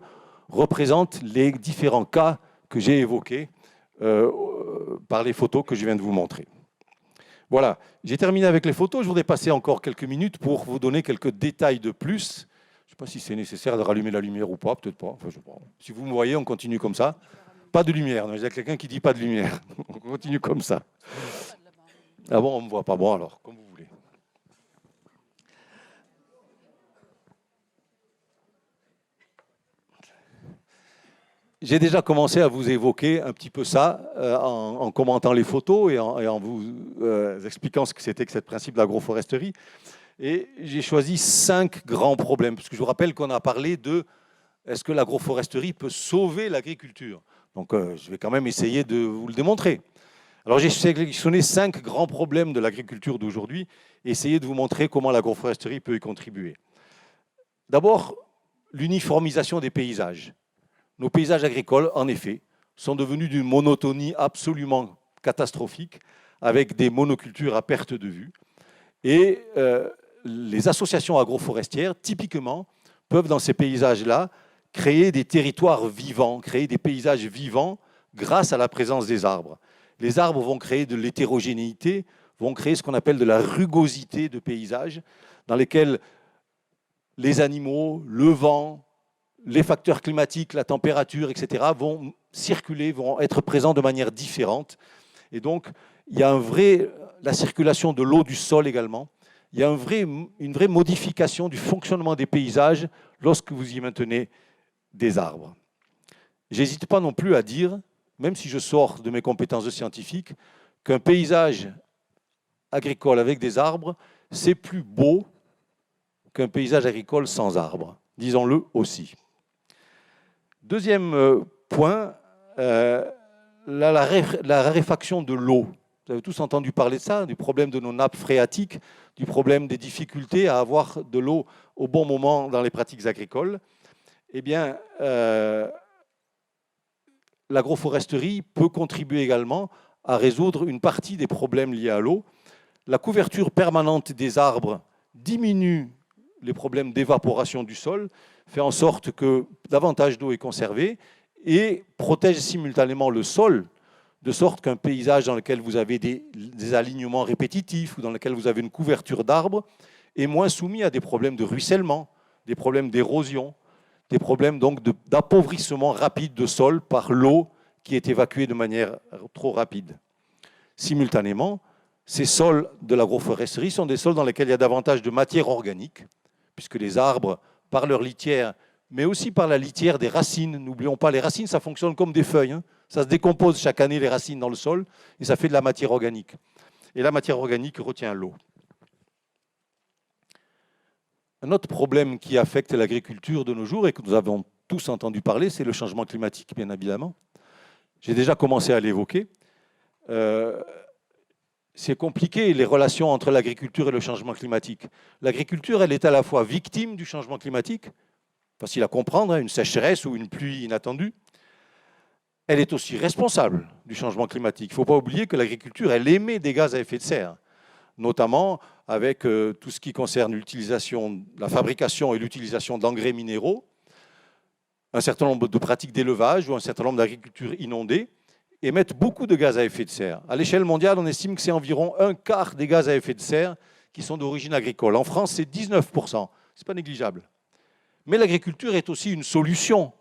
représentent les différents cas que j'ai évoqués par les photos que je viens de vous montrer. Voilà, j'ai terminé avec les photos. Je voudrais passer encore quelques minutes pour vous donner quelques détails de plus. Je ne sais pas si c'est nécessaire de rallumer la lumière ou pas, peut-être pas. Enfin, je sais pas. Si vous me voyez, on continue comme ça. Pas de lumière. Il y a quelqu'un qui dit pas de lumière. On continue comme ça. Ah bon, on ne me voit pas. Bon, alors, comme vous voulez. J'ai déjà commencé à vous évoquer un petit peu ça en commentant les photos et en vous expliquant ce que c'était que ce principe d'agroforesterie. Et j'ai choisi 5 grands problèmes, parce que je vous rappelle qu'on a parlé de est-ce que l'agroforesterie peut sauver l'agriculture. Donc je vais quand même essayer de vous le démontrer. Alors j'ai sélectionné 5 grands problèmes de l'agriculture d'aujourd'hui et essayer de vous montrer comment l'agroforesterie peut y contribuer. D'abord, l'uniformisation des paysages. Nos paysages agricoles, en effet, sont devenus d'une monotonie absolument catastrophique, avec des monocultures à perte de vue. Et les associations agroforestières, typiquement, peuvent dans ces paysages-là créer des territoires vivants, créer des paysages vivants grâce à la présence des arbres. Les arbres vont créer de l'hétérogénéité, vont créer ce qu'on appelle de la rugosité de paysages, dans lesquels les animaux, le vent, les facteurs climatiques, la température, etc., vont circuler, vont être présents de manière différente. Et donc, il y a la circulation de l'eau, du sol également. Il y a une vraie modification du fonctionnement des paysages lorsque vous y maintenez des arbres. J'hésite pas non plus à dire, même si je sors de mes compétences de scientifique, qu'un paysage agricole avec des arbres, c'est plus beau qu'un paysage agricole sans arbres. Disons-le aussi. Deuxième point, la raréfaction de l'eau. Vous avez tous entendu parler de ça, du problème de nos nappes phréatiques, du problème des difficultés à avoir de l'eau au bon moment dans les pratiques agricoles. Eh bien, l'agroforesterie peut contribuer également à résoudre une partie des problèmes liés à l'eau. La couverture permanente des arbres diminue les problèmes d'évaporation du sol, fait en sorte que davantage d'eau est conservée et protège simultanément le sol, de sorte qu'un paysage dans lequel vous avez des alignements répétitifs ou dans lequel vous avez une couverture d'arbres est moins soumis à des problèmes de ruissellement, des problèmes d'érosion, des problèmes donc d'appauvrissement rapide de sol par l'eau qui est évacuée de manière trop rapide. Simultanément, ces sols de l'agroforesterie sont des sols dans lesquels il y a davantage de matière organique, puisque les arbres, par leur litière, mais aussi par la litière des racines, n'oublions pas, les racines, ça fonctionne comme des feuilles, hein. Ça se décompose chaque année, les racines dans le sol, et ça fait de la matière organique. Et la matière organique retient l'eau. Un autre problème qui affecte l'agriculture de nos jours, et que nous avons tous entendu parler, c'est le changement climatique, bien évidemment. J'ai déjà commencé à l'évoquer. C'est compliqué, les relations entre l'agriculture et le changement climatique. L'agriculture, elle est à la fois victime du changement climatique, facile à comprendre, une sécheresse ou une pluie inattendue. Elle est aussi responsable du changement climatique. Il ne faut pas oublier que l'agriculture, elle émet des gaz à effet de serre, notamment avec tout ce qui concerne l'utilisation, la fabrication et l'utilisation d'engrais minéraux, un certain nombre de pratiques d'élevage ou un certain nombre d'agricultures inondées émettent beaucoup de gaz à effet de serre. À l'échelle mondiale, on estime que c'est environ un quart des gaz à effet de serre qui sont d'origine agricole. En France, c'est 19%. Ce n'est pas négligeable. Mais l'agriculture est aussi une solution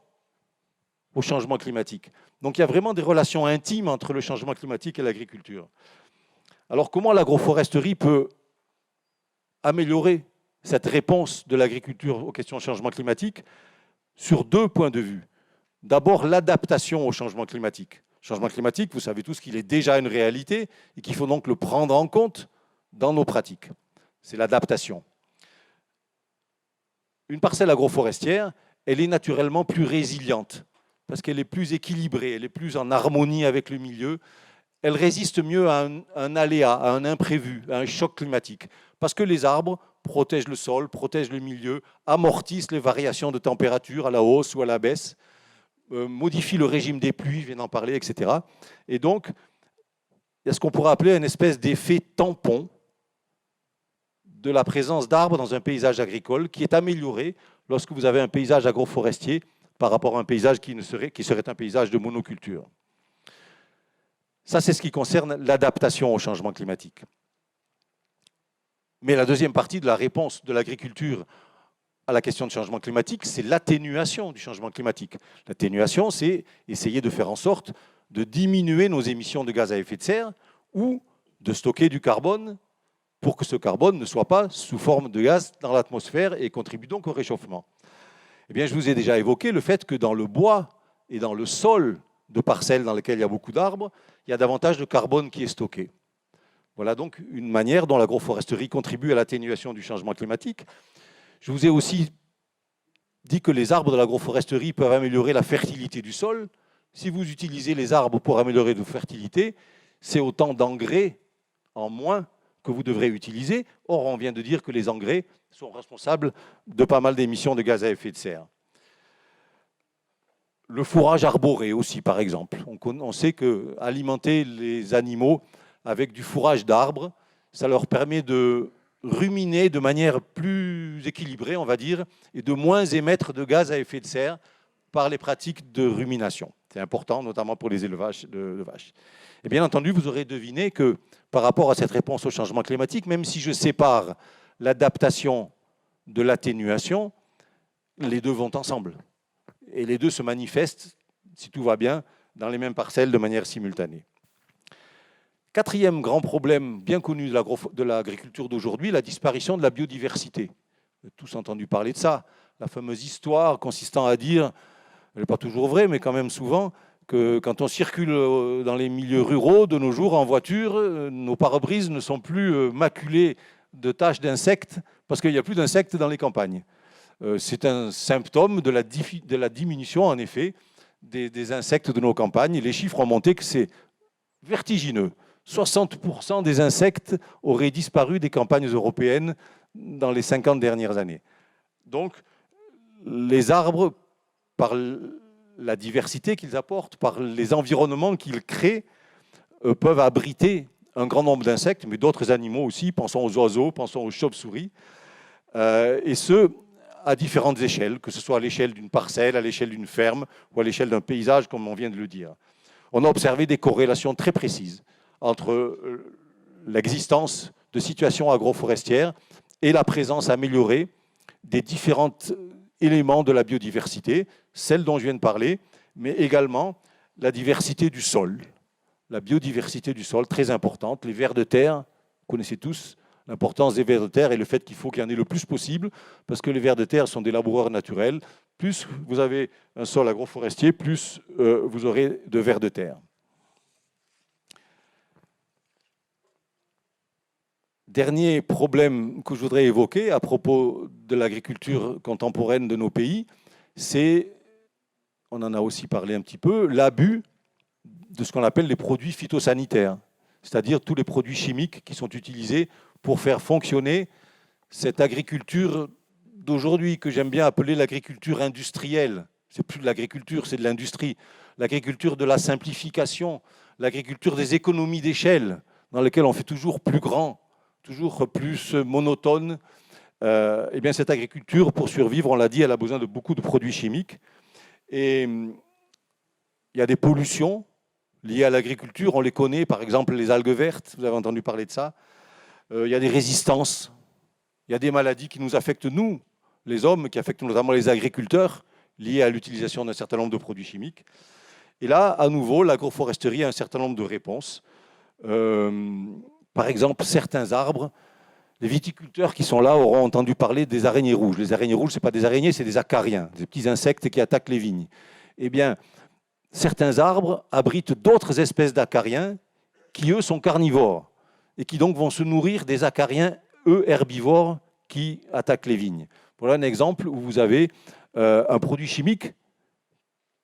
au changement climatique. Donc il y a vraiment des relations intimes entre le changement climatique et l'agriculture. Alors comment l'agroforesterie peut améliorer cette réponse de l'agriculture aux questions de changement climatique? Sur deux points de vue. D'abord, l'adaptation au changement climatique. Le changement climatique, vous savez tous qu'il est déjà une réalité et qu'il faut donc le prendre en compte dans nos pratiques. C'est l'adaptation. Une parcelle agroforestière, elle est naturellement plus résiliente parce qu'elle est plus équilibrée, elle est plus en harmonie avec le milieu. Elle résiste mieux à un aléa, à un imprévu, à un choc climatique. Parce que les arbres protègent le sol, protègent le milieu, amortissent les variations de température à la hausse ou à la baisse, modifient le régime des pluies, je viens d'en parler, etc. Et donc, il y a ce qu'on pourrait appeler une espèce d'effet tampon de la présence d'arbres dans un paysage agricole qui est amélioré lorsque vous avez un paysage agroforestier par rapport à un paysage qui serait un paysage de monoculture. Ça, c'est ce qui concerne l'adaptation au changement climatique. Mais la deuxième partie de la réponse de l'agriculture à la question du changement climatique, c'est l'atténuation du changement climatique. L'atténuation, c'est essayer de faire en sorte de diminuer nos émissions de gaz à effet de serre ou de stocker du carbone pour que ce carbone ne soit pas sous forme de gaz dans l'atmosphère et contribue donc au réchauffement. Eh bien, je vous ai déjà évoqué le fait que dans le bois et dans le sol de parcelles dans lesquelles il y a beaucoup d'arbres, il y a davantage de carbone qui est stocké. Voilà donc une manière dont l'agroforesterie contribue à l'atténuation du changement climatique. Je vous ai aussi dit que les arbres de l'agroforesterie peuvent améliorer la fertilité du sol. Si vous utilisez les arbres pour améliorer la fertilité, c'est autant d'engrais en moins que vous devrez utiliser. Or, on vient de dire que les engrais sont responsables de pas mal d'émissions de gaz à effet de serre. Le fourrage arboré aussi, par exemple. On sait qu'alimenter les animaux avec du fourrage d'arbres, ça leur permet de ruminer de manière plus équilibrée, on va dire, et de moins émettre de gaz à effet de serre par les pratiques de rumination. C'est important, notamment pour les élevages de vaches. Et bien entendu, vous aurez deviné que par rapport à cette réponse au changement climatique, même si je sépare l'adaptation de l'atténuation, les deux vont ensemble. Et les deux se manifestent, si tout va bien, dans les mêmes parcelles de manière simultanée. Quatrième grand problème bien connu de l'agriculture d'aujourd'hui, la disparition de la biodiversité. Vous avez tous entendu parler de ça. La fameuse histoire consistant à dire, elle n'est pas toujours vraie, mais quand même souvent, que quand on circule dans les milieux ruraux de nos jours en voiture, nos pare-brises ne sont plus maculés de taches d'insectes parce qu'il n'y a plus d'insectes dans les campagnes. C'est un symptôme de la diminution, en effet, des insectes de nos campagnes. Les chiffres ont montré que c'est vertigineux. 60% des insectes auraient disparu des campagnes européennes dans les 50 dernières années. Donc, les arbres, par la diversité qu'ils apportent, par les environnements qu'ils créent, peuvent abriter un grand nombre d'insectes, mais d'autres animaux aussi. Pensons aux oiseaux, pensons aux chauves-souris, et ce, à différentes échelles, que ce soit à l'échelle d'une parcelle, à l'échelle d'une ferme ou à l'échelle d'un paysage, comme on vient de le dire. On a observé des corrélations très précises entre l'existence de situations agroforestières et la présence améliorée des différents éléments de la biodiversité, celle dont je viens de parler, mais également la diversité du sol. La biodiversité du sol, très importante. Les vers de terre, vous connaissez tous l'importance des vers de terre et le fait qu'il faut qu'il y en ait le plus possible, parce que les vers de terre sont des laboureurs naturels. Plus vous avez un sol agroforestier, plus vous aurez de vers de terre. Dernier problème que je voudrais évoquer à propos de l'agriculture contemporaine de nos pays, c'est, on en a aussi parlé un petit peu, l'abus de ce qu'on appelle les produits phytosanitaires, c'est-à-dire tous les produits chimiques qui sont utilisés pour faire fonctionner cette agriculture d'aujourd'hui que j'aime bien appeler l'agriculture industrielle. C'est plus de l'agriculture, c'est de l'industrie. L'agriculture de la simplification, l'agriculture des économies d'échelle, dans lesquelles on fait toujours plus grand, toujours plus monotone. Eh bien, cette agriculture, pour survivre, on l'a dit, elle a besoin de beaucoup de produits chimiques. Et il y a des pollutions liées à l'agriculture, on les connaît, par exemple les algues vertes, vous avez entendu parler de ça. Il y a des résistances, il y a des maladies qui nous affectent, nous, les hommes, qui affectent notamment les agriculteurs, liées à l'utilisation d'un certain nombre de produits chimiques. Et là, à nouveau, l'agroforesterie a un certain nombre de réponses. Par exemple, certains arbres, les viticulteurs qui sont là auront entendu parler des araignées rouges. Les araignées rouges, ce n'est pas des araignées, c'est des acariens, des petits insectes qui attaquent les vignes. Eh bien, certains arbres abritent d'autres espèces d'acariens qui, eux, sont carnivores et qui donc vont se nourrir des acariens, eux, herbivores, qui attaquent les vignes. Voilà un exemple où vous avez un produit chimique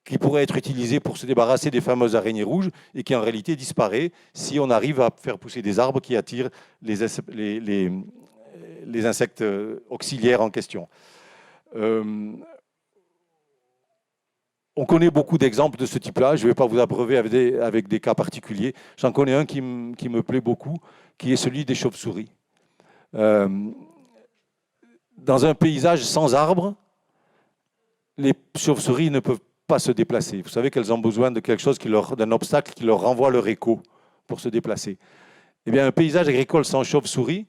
qui pourrait être utilisé pour se débarrasser des fameuses araignées rouges et qui en réalité disparaît si on arrive à faire pousser des arbres qui attirent les insectes auxiliaires en question. On connaît beaucoup d'exemples de ce type-là. Je ne vais pas vous abreuver avec des cas particuliers. J'en connais un qui me plaît beaucoup, qui est celui des chauves-souris. Dans un paysage sans arbres, les chauves-souris ne peuvent pas se déplacer. Vous savez qu'elles ont besoin de quelque chose, d'un obstacle qui leur renvoie leur écho pour se déplacer. Eh bien, un paysage agricole sans chauves-souris,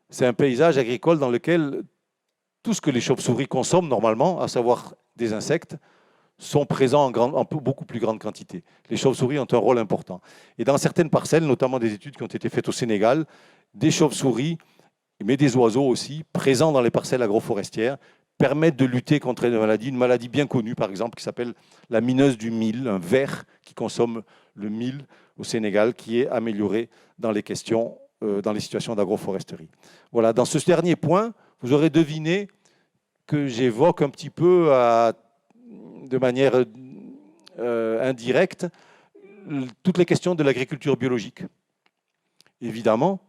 c'est un paysage agricole dans lequel tout ce que les chauves-souris consomment normalement, à savoir des insectes, sont présents en beaucoup plus grande quantité. Les chauves-souris ont un rôle important. Et dans certaines parcelles, notamment des études qui ont été faites au Sénégal, des chauves-souris, mais des oiseaux aussi, présents dans les parcelles agroforestières, permettent de lutter contre une maladie bien connue, par exemple, qui s'appelle la mineuse du mil, un ver qui consomme le mil au Sénégal, qui est amélioré dans les situations d'agroforesterie. Voilà, dans ce dernier point, vous aurez deviné que j'évoque un petit peu de manière indirecte toutes les questions de l'agriculture biologique. Évidemment,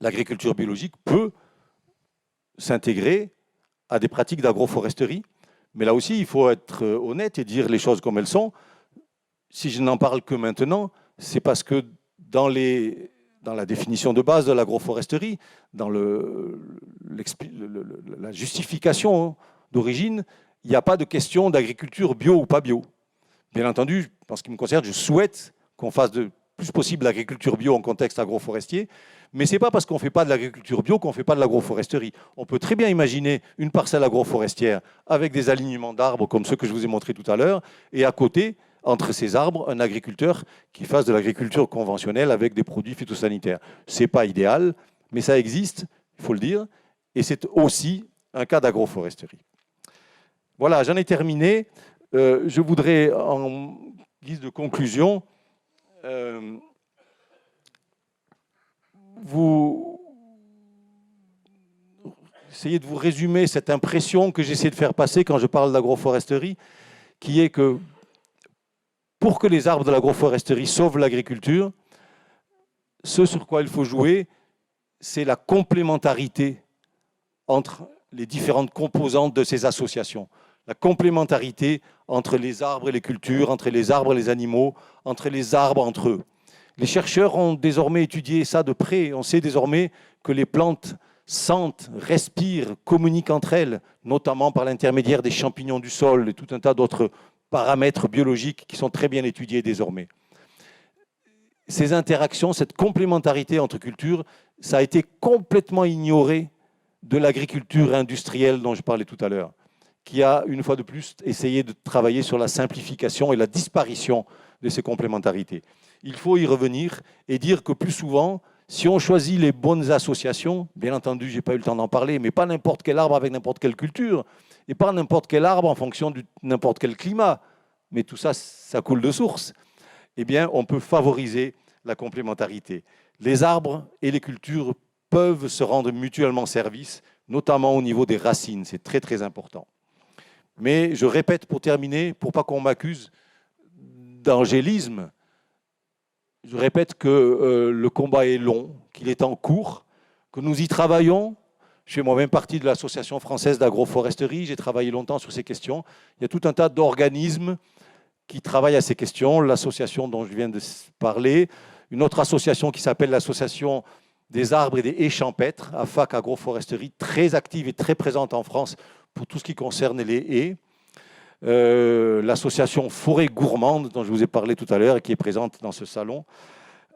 l'agriculture biologique peut s'intégrer à des pratiques d'agroforesterie, mais là aussi, il faut être honnête et dire les choses comme elles sont. Si je n'en parle que maintenant, c'est parce que dans la définition de base de l'agroforesterie, dans la justification d'origine, il n'y a pas de question d'agriculture bio ou pas bio. Bien entendu, en ce qui me concerne, je souhaite qu'on fasse le plus possible l'agriculture bio en contexte agroforestier, mais ce n'est pas parce qu'on ne fait pas de l'agriculture bio qu'on ne fait pas de l'agroforesterie. On peut très bien imaginer une parcelle agroforestière avec des alignements d'arbres comme ceux que je vous ai montrés tout à l'heure, et à côté, entre ces arbres, un agriculteur qui fasse de l'agriculture conventionnelle avec des produits phytosanitaires. Ce n'est pas idéal, mais ça existe, il faut le dire, et c'est aussi un cas d'agroforesterie. Voilà, j'en ai terminé. Je voudrais, en guise de conclusion, essayer de vous résumer cette impression que j'essaie de faire passer quand je parle d'agroforesterie, qui est que pour que les arbres de l'agroforesterie sauvent l'agriculture, ce sur quoi il faut jouer, c'est la complémentarité entre les différentes composantes de ces associations. La complémentarité entre les arbres et les cultures, entre les arbres et les animaux, entre les arbres entre eux. Les chercheurs ont désormais étudié ça de près. On sait désormais que les plantes sentent, respirent, communiquent entre elles, notamment par l'intermédiaire des champignons du sol et tout un tas d'autres paramètres biologiques qui sont très bien étudiés désormais. Ces interactions, cette complémentarité entre cultures, ça a été complètement ignoré de l'agriculture industrielle dont je parlais tout à l'heure, qui a, une fois de plus, essayé de travailler sur la simplification et la disparition de ces complémentarités. Il faut y revenir et dire que plus souvent, si on choisit les bonnes associations, bien entendu, je n'ai pas eu le temps d'en parler, mais pas n'importe quel arbre avec n'importe quelle culture, et pas n'importe quel arbre en fonction de n'importe quel climat, mais tout ça, ça coule de source, eh bien, on peut favoriser la complémentarité. Les arbres et les cultures peuvent se rendre mutuellement service, notamment au niveau des racines, c'est très très important. Mais je répète pour terminer, pour pas qu'on m'accuse d'angélisme, je répète que le combat est long, qu'il est en cours, que nous y travaillons. Je fais moi-même partie de l'Association française d'agroforesterie, j'ai travaillé longtemps sur ces questions. Il y a tout un tas d'organismes qui travaillent à ces questions, l'association dont je viens de parler, une autre association qui s'appelle l'Association des arbres et des haies champêtres, AFAC Agroforesterie, très active et très présente en France pour tout ce qui concerne les haies. L'association Forêt Gourmande, dont je vous ai parlé tout à l'heure et qui est présente dans ce salon,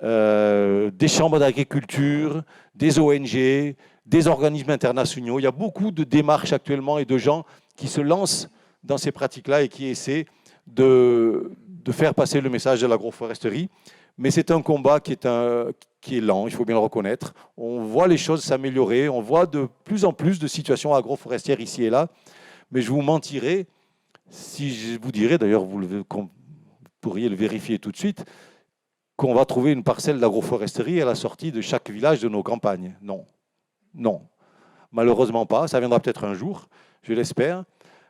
des chambres d'agriculture, des ONG, des organismes internationaux. Il y a beaucoup de démarches actuellement et de gens qui se lancent dans ces pratiques-là et qui essaient de faire passer le message de l'agroforesterie. Mais c'est un combat qui est lent, il faut bien le reconnaître. On voit les choses s'améliorer, on voit de plus en plus de situations agroforestières ici et là, mais je vous mentirais si je vous dirais, d'ailleurs vous pourriez le vérifier tout de suite, qu'on va trouver une parcelle d'agroforesterie à la sortie de chaque village de nos campagnes. Non, non, malheureusement pas, ça viendra peut-être un jour, je l'espère.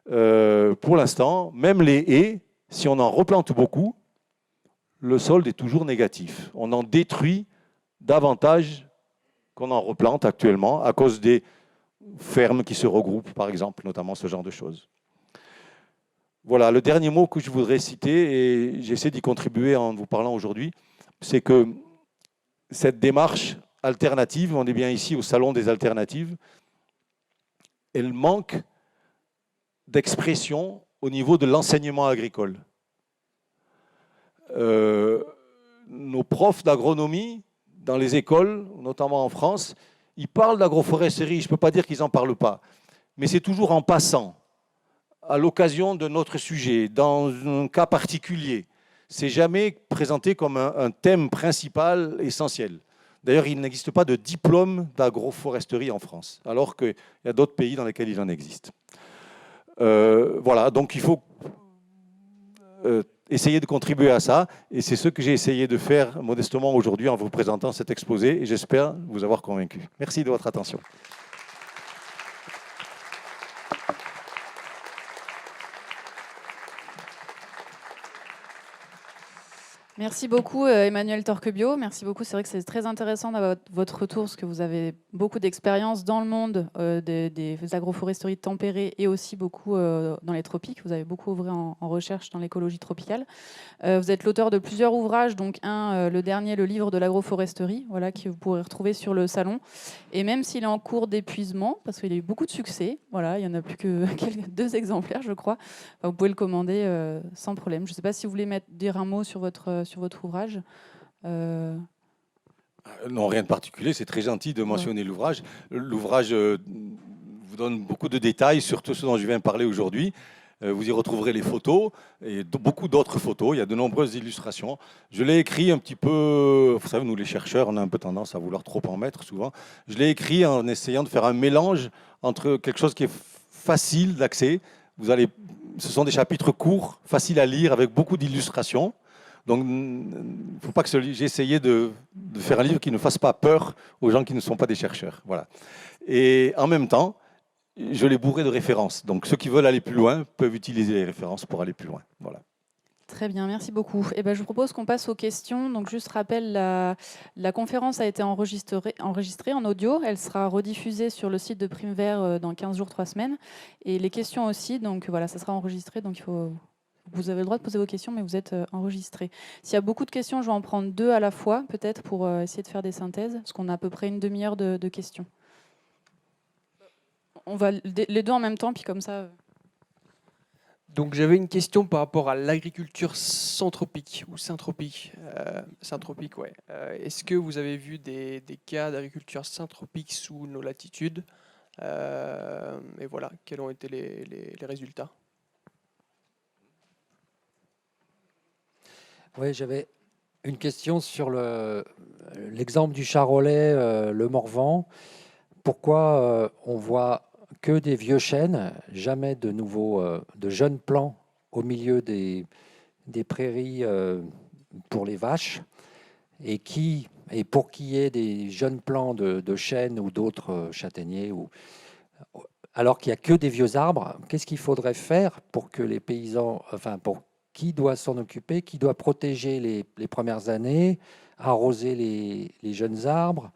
Pour l'instant, même les haies, si on en replante beaucoup, le solde est toujours négatif. On en détruit davantage qu'on en replante actuellement à cause des fermes qui se regroupent, par exemple, notamment ce genre de choses. Voilà, le dernier mot que je voudrais citer, et j'essaie d'y contribuer en vous parlant aujourd'hui, c'est que cette démarche alternative, on est bien ici au Salon des alternatives, elle manque d'expression au niveau de l'enseignement agricole. Nos profs d'agronomie dans les écoles, notamment en France, ils parlent d'agroforesterie, je ne peux pas dire qu'ils n'en parlent pas, mais c'est toujours en passant, à l'occasion de notre sujet, dans un cas particulier. C'est jamais présenté comme un thème principal, essentiel. D'ailleurs, il n'existe pas de diplôme d'agroforesterie en France, alors qu'il y a d'autres pays dans lesquels il en existe. Voilà, donc il faut essayer de contribuer à ça, et c'est ce que j'ai essayé de faire modestement aujourd'hui en vous présentant cet exposé, et j'espère vous avoir convaincu. Merci de votre attention. Merci beaucoup Emmanuel Torquebio, merci beaucoup. C'est vrai que c'est très intéressant d'avoir votre retour parce que vous avez beaucoup d'expérience dans le monde des agroforesteries tempérées et aussi beaucoup dans les tropiques. Vous avez beaucoup œuvré en recherche dans l'écologie tropicale. Vous êtes l'auteur de plusieurs ouvrages, donc le dernier, le livre de l'agroforesterie, voilà, que vous pourrez retrouver sur le salon. Et même s'il est en cours d'épuisement, parce qu'il a eu beaucoup de succès, voilà, il n'y en a plus que 2 exemplaires, je crois, enfin, vous pouvez le commander sans problème. Je ne sais pas si vous voulez dire un mot sur votre ouvrage. Non, rien de particulier, c'est très gentil de mentionner l'ouvrage. L'ouvrage vous donne beaucoup de détails sur tout ce dont je viens de parler aujourd'hui. Vous y retrouverez les photos et beaucoup d'autres photos. Il y a de nombreuses illustrations. Je l'ai écrit un petit peu, vous savez, nous les chercheurs, on a un peu tendance à vouloir trop en mettre souvent. Je l'ai écrit en essayant de faire un mélange entre quelque chose qui est facile d'accès. Ce sont des chapitres courts, faciles à lire, avec beaucoup d'illustrations. Donc, il ne faut pas que j'ai essayé de faire un livre qui ne fasse pas peur aux gens qui ne sont pas des chercheurs. Voilà. Et en même temps, je l'ai bourré de références. Donc, ceux qui veulent aller plus loin peuvent utiliser les références pour aller plus loin. Voilà. Très bien, merci beaucoup. Eh ben, je vous propose qu'on passe aux questions. Donc, juste rappel, la conférence a été enregistrée en audio. Elle sera rediffusée sur le site de Primevert dans 15 jours, 3 semaines. Et les questions aussi. Donc, voilà, ça sera enregistré. Donc, vous avez le droit de poser vos questions, mais vous êtes enregistré. S'il y a beaucoup de questions, je vais en prendre 2 à la fois, peut-être, pour essayer de faire des synthèses, parce qu'on a à peu près une demi-heure de questions. On va les 2 en même temps, puis comme ça... Donc j'avais une question par rapport à l'agriculture syntropique ou syntropique. Syntropique, ouais. Est-ce que vous avez vu des cas d'agriculture syntropique sous nos latitudes? Et voilà, quels ont été les résultats? Oui, j'avais une question sur l'exemple du Charolais, le Morvan. Pourquoi on voit que des vieux chênes, jamais de jeunes plants au milieu des prairies pour les vaches, et pour qu'il y ait des jeunes plants de chênes ou d'autres châtaigniers, alors qu'il n'y a que des vieux arbres, qu'est-ce qu'il faudrait faire pour que les paysans, qui doit s'en occuper, qui doit protéger les premières années, arroser les jeunes arbres,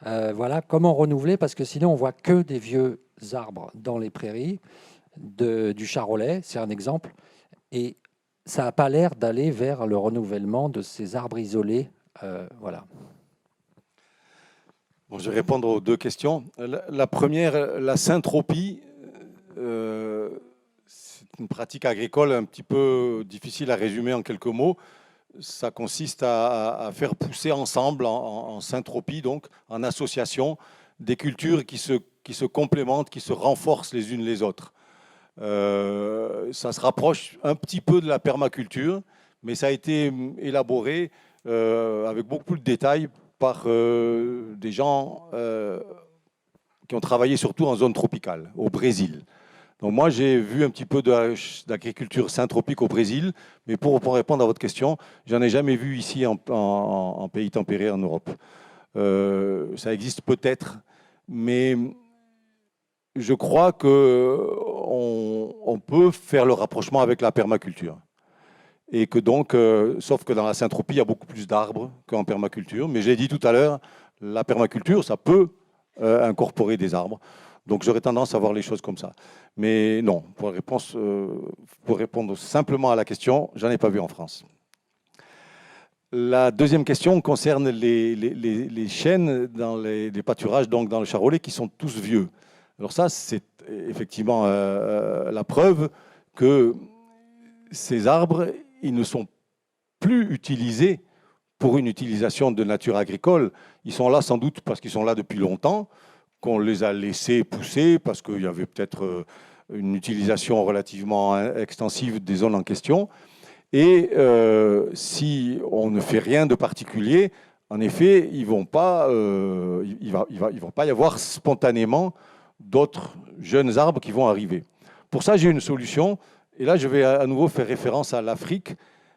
voilà, comment renouveler, parce que sinon on voit que des vieux arbres dans les prairies du Charolais, c'est un exemple, et ça n'a pas l'air d'aller vers le renouvellement de ces arbres isolés, voilà. Bon, je vais répondre aux 2 questions. La première, la syntropie, c'est une pratique agricole un petit peu difficile à résumer en quelques mots. Ça consiste à faire pousser ensemble, en syntropie, donc en association, des cultures qui se complémentent, qui se renforcent les unes les autres. Ça se rapproche un petit peu de la permaculture, mais ça a été élaboré avec beaucoup de détails par des gens qui ont travaillé surtout en zone tropicale, au Brésil. Donc moi, j'ai vu un petit peu d'agriculture syntropique au Brésil, mais pour répondre à votre question, j'en ai jamais vu ici en pays tempéré en Europe. Ça existe peut-être, mais je crois qu'on peut faire le rapprochement avec la permaculture. Et que donc, sauf que dans la syntropie, il y a beaucoup plus d'arbres qu'en permaculture. Mais j'ai dit tout à l'heure, la permaculture, ça peut incorporer des arbres. Donc j'aurais tendance à voir les choses comme ça. Mais non, pour répondre simplement à la question, j'en ai pas vu en France. La deuxième question concerne les chênes dans les pâturages, donc dans le Charolais, qui sont tous vieux. Alors ça, c'est effectivement la preuve que ces arbres, ils ne sont plus utilisés pour une utilisation de nature agricole. Ils sont là sans doute parce qu'ils sont là depuis longtemps, qu'on les a laissés pousser parce qu'il y avait peut-être une utilisation relativement extensive des zones en question. Et si on ne fait rien de particulier, en effet, il ne va pas y avoir spontanément d'autres jeunes arbres qui vont arriver. Pour ça, j'ai une solution. Et là, je vais à nouveau faire référence à l'Afrique.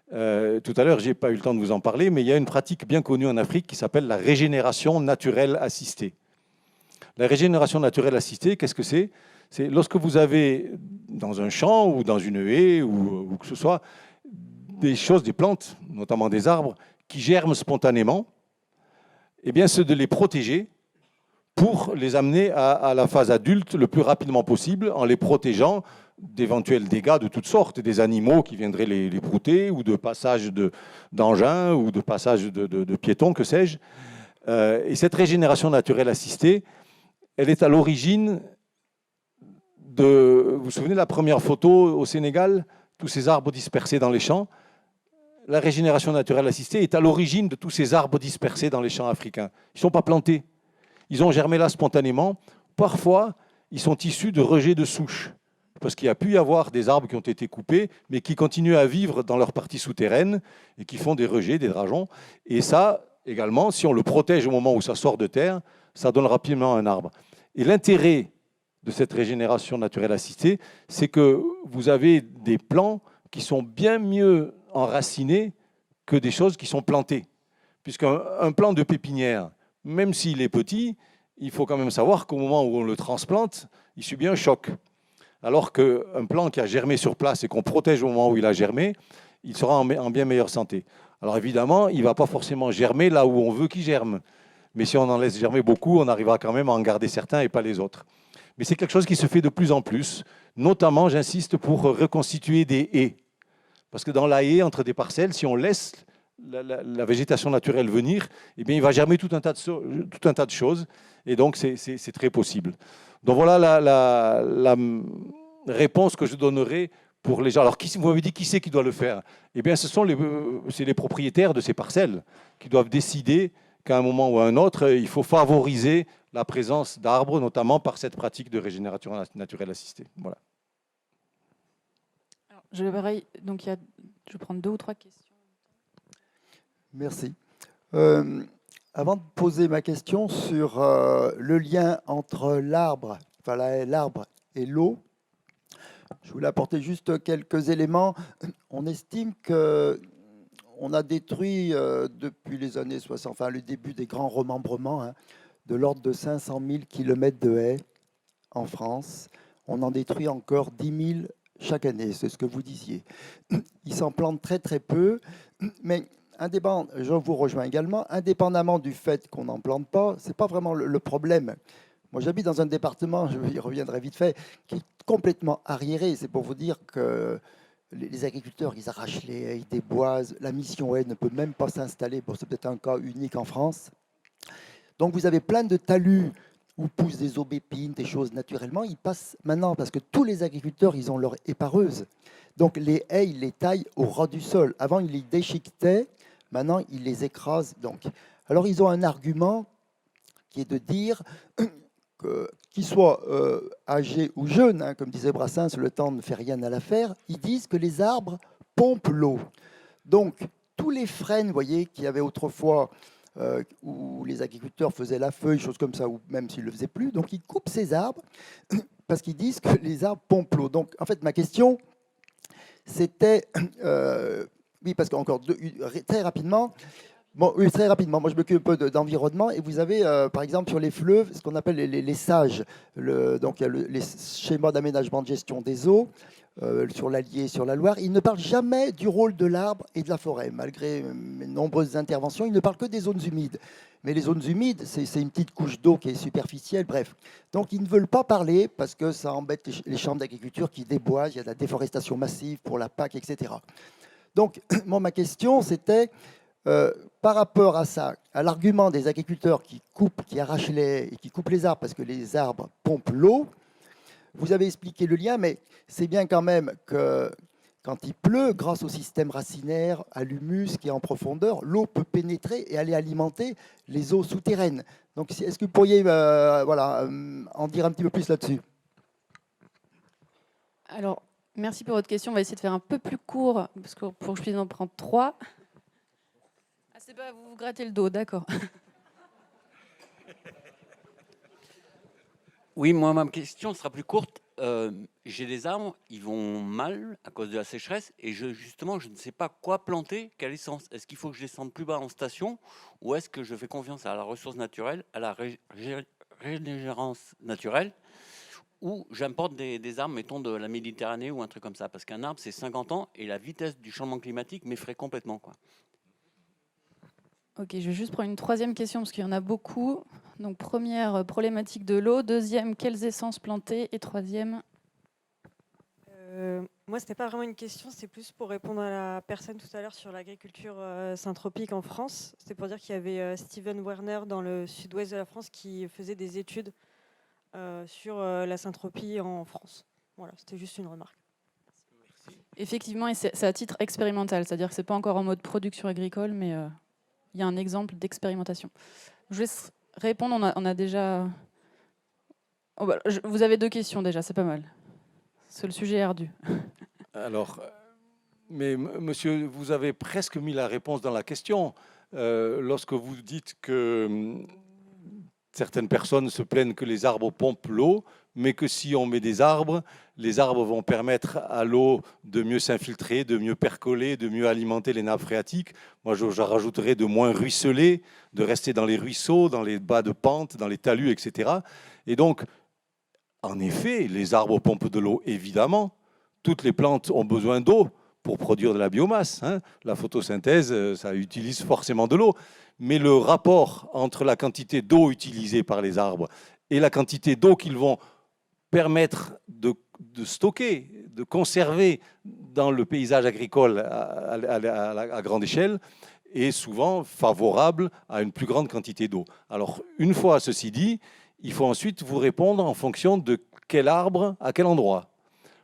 Tout à l'heure, je n'ai pas eu le temps de vous en parler, mais il y a une pratique bien connue en Afrique qui s'appelle la régénération naturelle assistée. La régénération naturelle assistée, qu'est-ce que c'est? C'est lorsque vous avez dans un champ ou dans une haie ou que ce soit des choses, des plantes, notamment des arbres, qui germent spontanément, eh bien, c'est de les protéger pour les amener à la phase adulte le plus rapidement possible en les protégeant d'éventuels dégâts de toutes sortes, des animaux qui viendraient les brouter ou de passage d'engins ou de passage de piétons, que sais-je. Et cette régénération naturelle assistée, elle est à l'origine de... Vous vous souvenez de la première photo au Sénégal? Tous ces arbres dispersés dans les champs. La régénération naturelle assistée est à l'origine de tous ces arbres dispersés dans les champs africains. Ils ne sont pas plantés. Ils ont germé là spontanément. Parfois, ils sont issus de rejets de souches. Parce qu'il y a pu y avoir des arbres qui ont été coupés, mais qui continuent à vivre dans leur partie souterraine et qui font des rejets, des drageons. Et ça, également, si on le protège au moment où ça sort de terre, ça donne rapidement un arbre. Et l'intérêt de cette régénération naturelle assistée, c'est que vous avez des plants qui sont bien mieux enracinés que des choses qui sont plantées. Puisqu'un plant de pépinière, même s'il est petit, il faut quand même savoir qu'au moment où on le transplante, il subit un choc. Alors qu'un plant qui a germé sur place et qu'on protège au moment où il a germé, il sera en bien meilleure santé. Alors évidemment, il ne va pas forcément germer là où on veut qu'il germe. Mais si on en laisse germer beaucoup, on arrivera quand même à en garder certains et pas les autres. Mais c'est quelque chose qui se fait de plus en plus, notamment, j'insiste, pour reconstituer des haies. Parce que dans la haie, entre des parcelles, si on laisse la végétation naturelle venir, eh bien, il va germer tout un tas de choses. Et donc, c'est très possible. Donc voilà la réponse que je donnerai pour les gens. Alors, vous m'avez dit qui c'est qui doit le faire? Eh bien, c'est les propriétaires de ces parcelles qui doivent décider qu'à un moment ou à un autre, il faut favoriser la présence d'arbres, notamment par cette pratique de régénération naturelle assistée. Voilà. Alors, je vais prendre 2 ou 3 questions. Merci. Avant de poser ma question sur le lien entre l'arbre et l'eau, je voulais apporter juste quelques éléments. On estime qu'on a détruit depuis les années 60, enfin le début des grands remembrements, de l'ordre de 500 000 km de haies en France. On en détruit encore 10 000 chaque année, c'est ce que vous disiez. Ils s'en plantent très très peu, mais je vous rejoins également, indépendamment du fait qu'on n'en plante pas, ce n'est pas vraiment le problème. Moi, j'habite dans un département, je y reviendrai vite fait, qui est complètement arriéré. C'est pour vous dire que les agriculteurs, ils arrachent les haies, ils déboisent. La mission haie ne peut même pas s'installer. Bon, c'est peut-être un cas unique en France. Donc, vous avez plein de talus où poussent des aubépines, des choses naturellement. Ils passent maintenant, parce que tous les agriculteurs, ils ont leur épareuse. Donc, les haies, ils les taillent au ras du sol. Avant, ils les déchiquetaient. Maintenant, ils les écrasent. Donc. Alors, ils ont un argument qui est de dire qu'ils soient âgés ou jeunes, comme disait Brassens, le temps ne fait rien à l'affaire, ils disent que les arbres pompent l'eau. Donc, tous les frênes, vous voyez, qu'il y avait autrefois, où les agriculteurs faisaient la feuille, choses comme ça, ou même s'ils ne le faisaient plus, donc ils coupent ces arbres parce qu'ils disent que les arbres pompent l'eau. Donc, en fait, ma question, c'était... oui, parce qu'encore très rapidement... Bon, oui, très rapidement. Moi, je m'occupe un peu d'environnement. Et vous avez, par exemple, sur les fleuves, ce qu'on appelle les SAGE. Donc, il y a les schémas d'aménagement de gestion des eaux sur l'Allier et sur la Loire. Ils ne parlent jamais du rôle de l'arbre et de la forêt. Malgré mes nombreuses interventions, ils ne parlent que des zones humides. Mais les zones humides, c'est une petite couche d'eau qui est superficielle. Bref. Donc, ils ne veulent pas parler parce que ça embête les chambres d'agriculture qui déboisent. Il y a de la déforestation massive pour la PAC, etc. Donc, moi, ma question, c'était... par rapport à ça, à l'argument des agriculteurs qui coupent, qui arrachent les haies et qui coupent les arbres parce que les arbres pompent l'eau, vous avez expliqué le lien, mais c'est bien quand même que quand il pleut, grâce au système racinaire, à l'humus qui est en profondeur, l'eau peut pénétrer et aller alimenter les eaux souterraines. Donc, est-ce que vous pourriez en dire un petit peu plus là-dessus? Alors, merci pour votre question. On va essayer de faire un peu plus court parce que pour que je puisse en prendre 3. C'est pas vous grattez le dos, d'accord. Oui, moi, ma question sera plus courte. J'ai des arbres, ils vont mal à cause de la sécheresse et justement, je ne sais pas quoi planter, quelle essence. Est-ce qu'il faut que je descende plus bas en station ou est-ce que je fais confiance à la ressource naturelle, à la régénération naturelle ou j'importe des arbres, mettons, de la Méditerranée ou un truc comme ça? Parce qu'un arbre, c'est 50 ans et la vitesse du changement climatique m'effraie complètement, quoi. Ok, je vais juste prendre une 3e question parce qu'il y en a beaucoup. Donc, première, problématique de l'eau. 2e, quelles essences planter? Et 3e... Moi, ce n'était pas vraiment une question, c'est plus pour répondre à la personne tout à l'heure sur l'agriculture syntropique en France. C'était pour dire qu'il y avait Steven Werner dans le sud-ouest de la France qui faisait des études sur la syntropie en France. Voilà, c'était juste une remarque. Effectivement, et c'est à titre expérimental, c'est-à-dire que ce n'est pas encore en mode production agricole, mais il y a un exemple d'expérimentation. Je vais répondre, on a déjà... Oh, bah, vous avez 2 questions déjà, c'est pas mal. C'est le sujet ardu. Alors, mais monsieur, vous avez presque mis la réponse dans la question. Lorsque vous dites que certaines personnes se plaignent que les arbres pompent l'eau, mais que si on met des arbres, les arbres vont permettre à l'eau de mieux s'infiltrer, de mieux percoler, de mieux alimenter les nappes phréatiques. Moi, je rajouterais de moins ruisseler, de rester dans les ruisseaux, dans les bas de pente, dans les talus, etc. Et donc, en effet, les arbres pompent de l'eau, évidemment. Toutes les plantes ont besoin d'eau pour produire de la biomasse, hein. La photosynthèse, ça utilise forcément de l'eau. Mais le rapport entre la quantité d'eau utilisée par les arbres et la quantité d'eau qu'ils vont permettre de stocker, de conserver dans le paysage agricole à grande échelle est souvent favorable à une plus grande quantité d'eau. Alors, une fois ceci dit, il faut ensuite vous répondre en fonction de quel arbre, à quel endroit.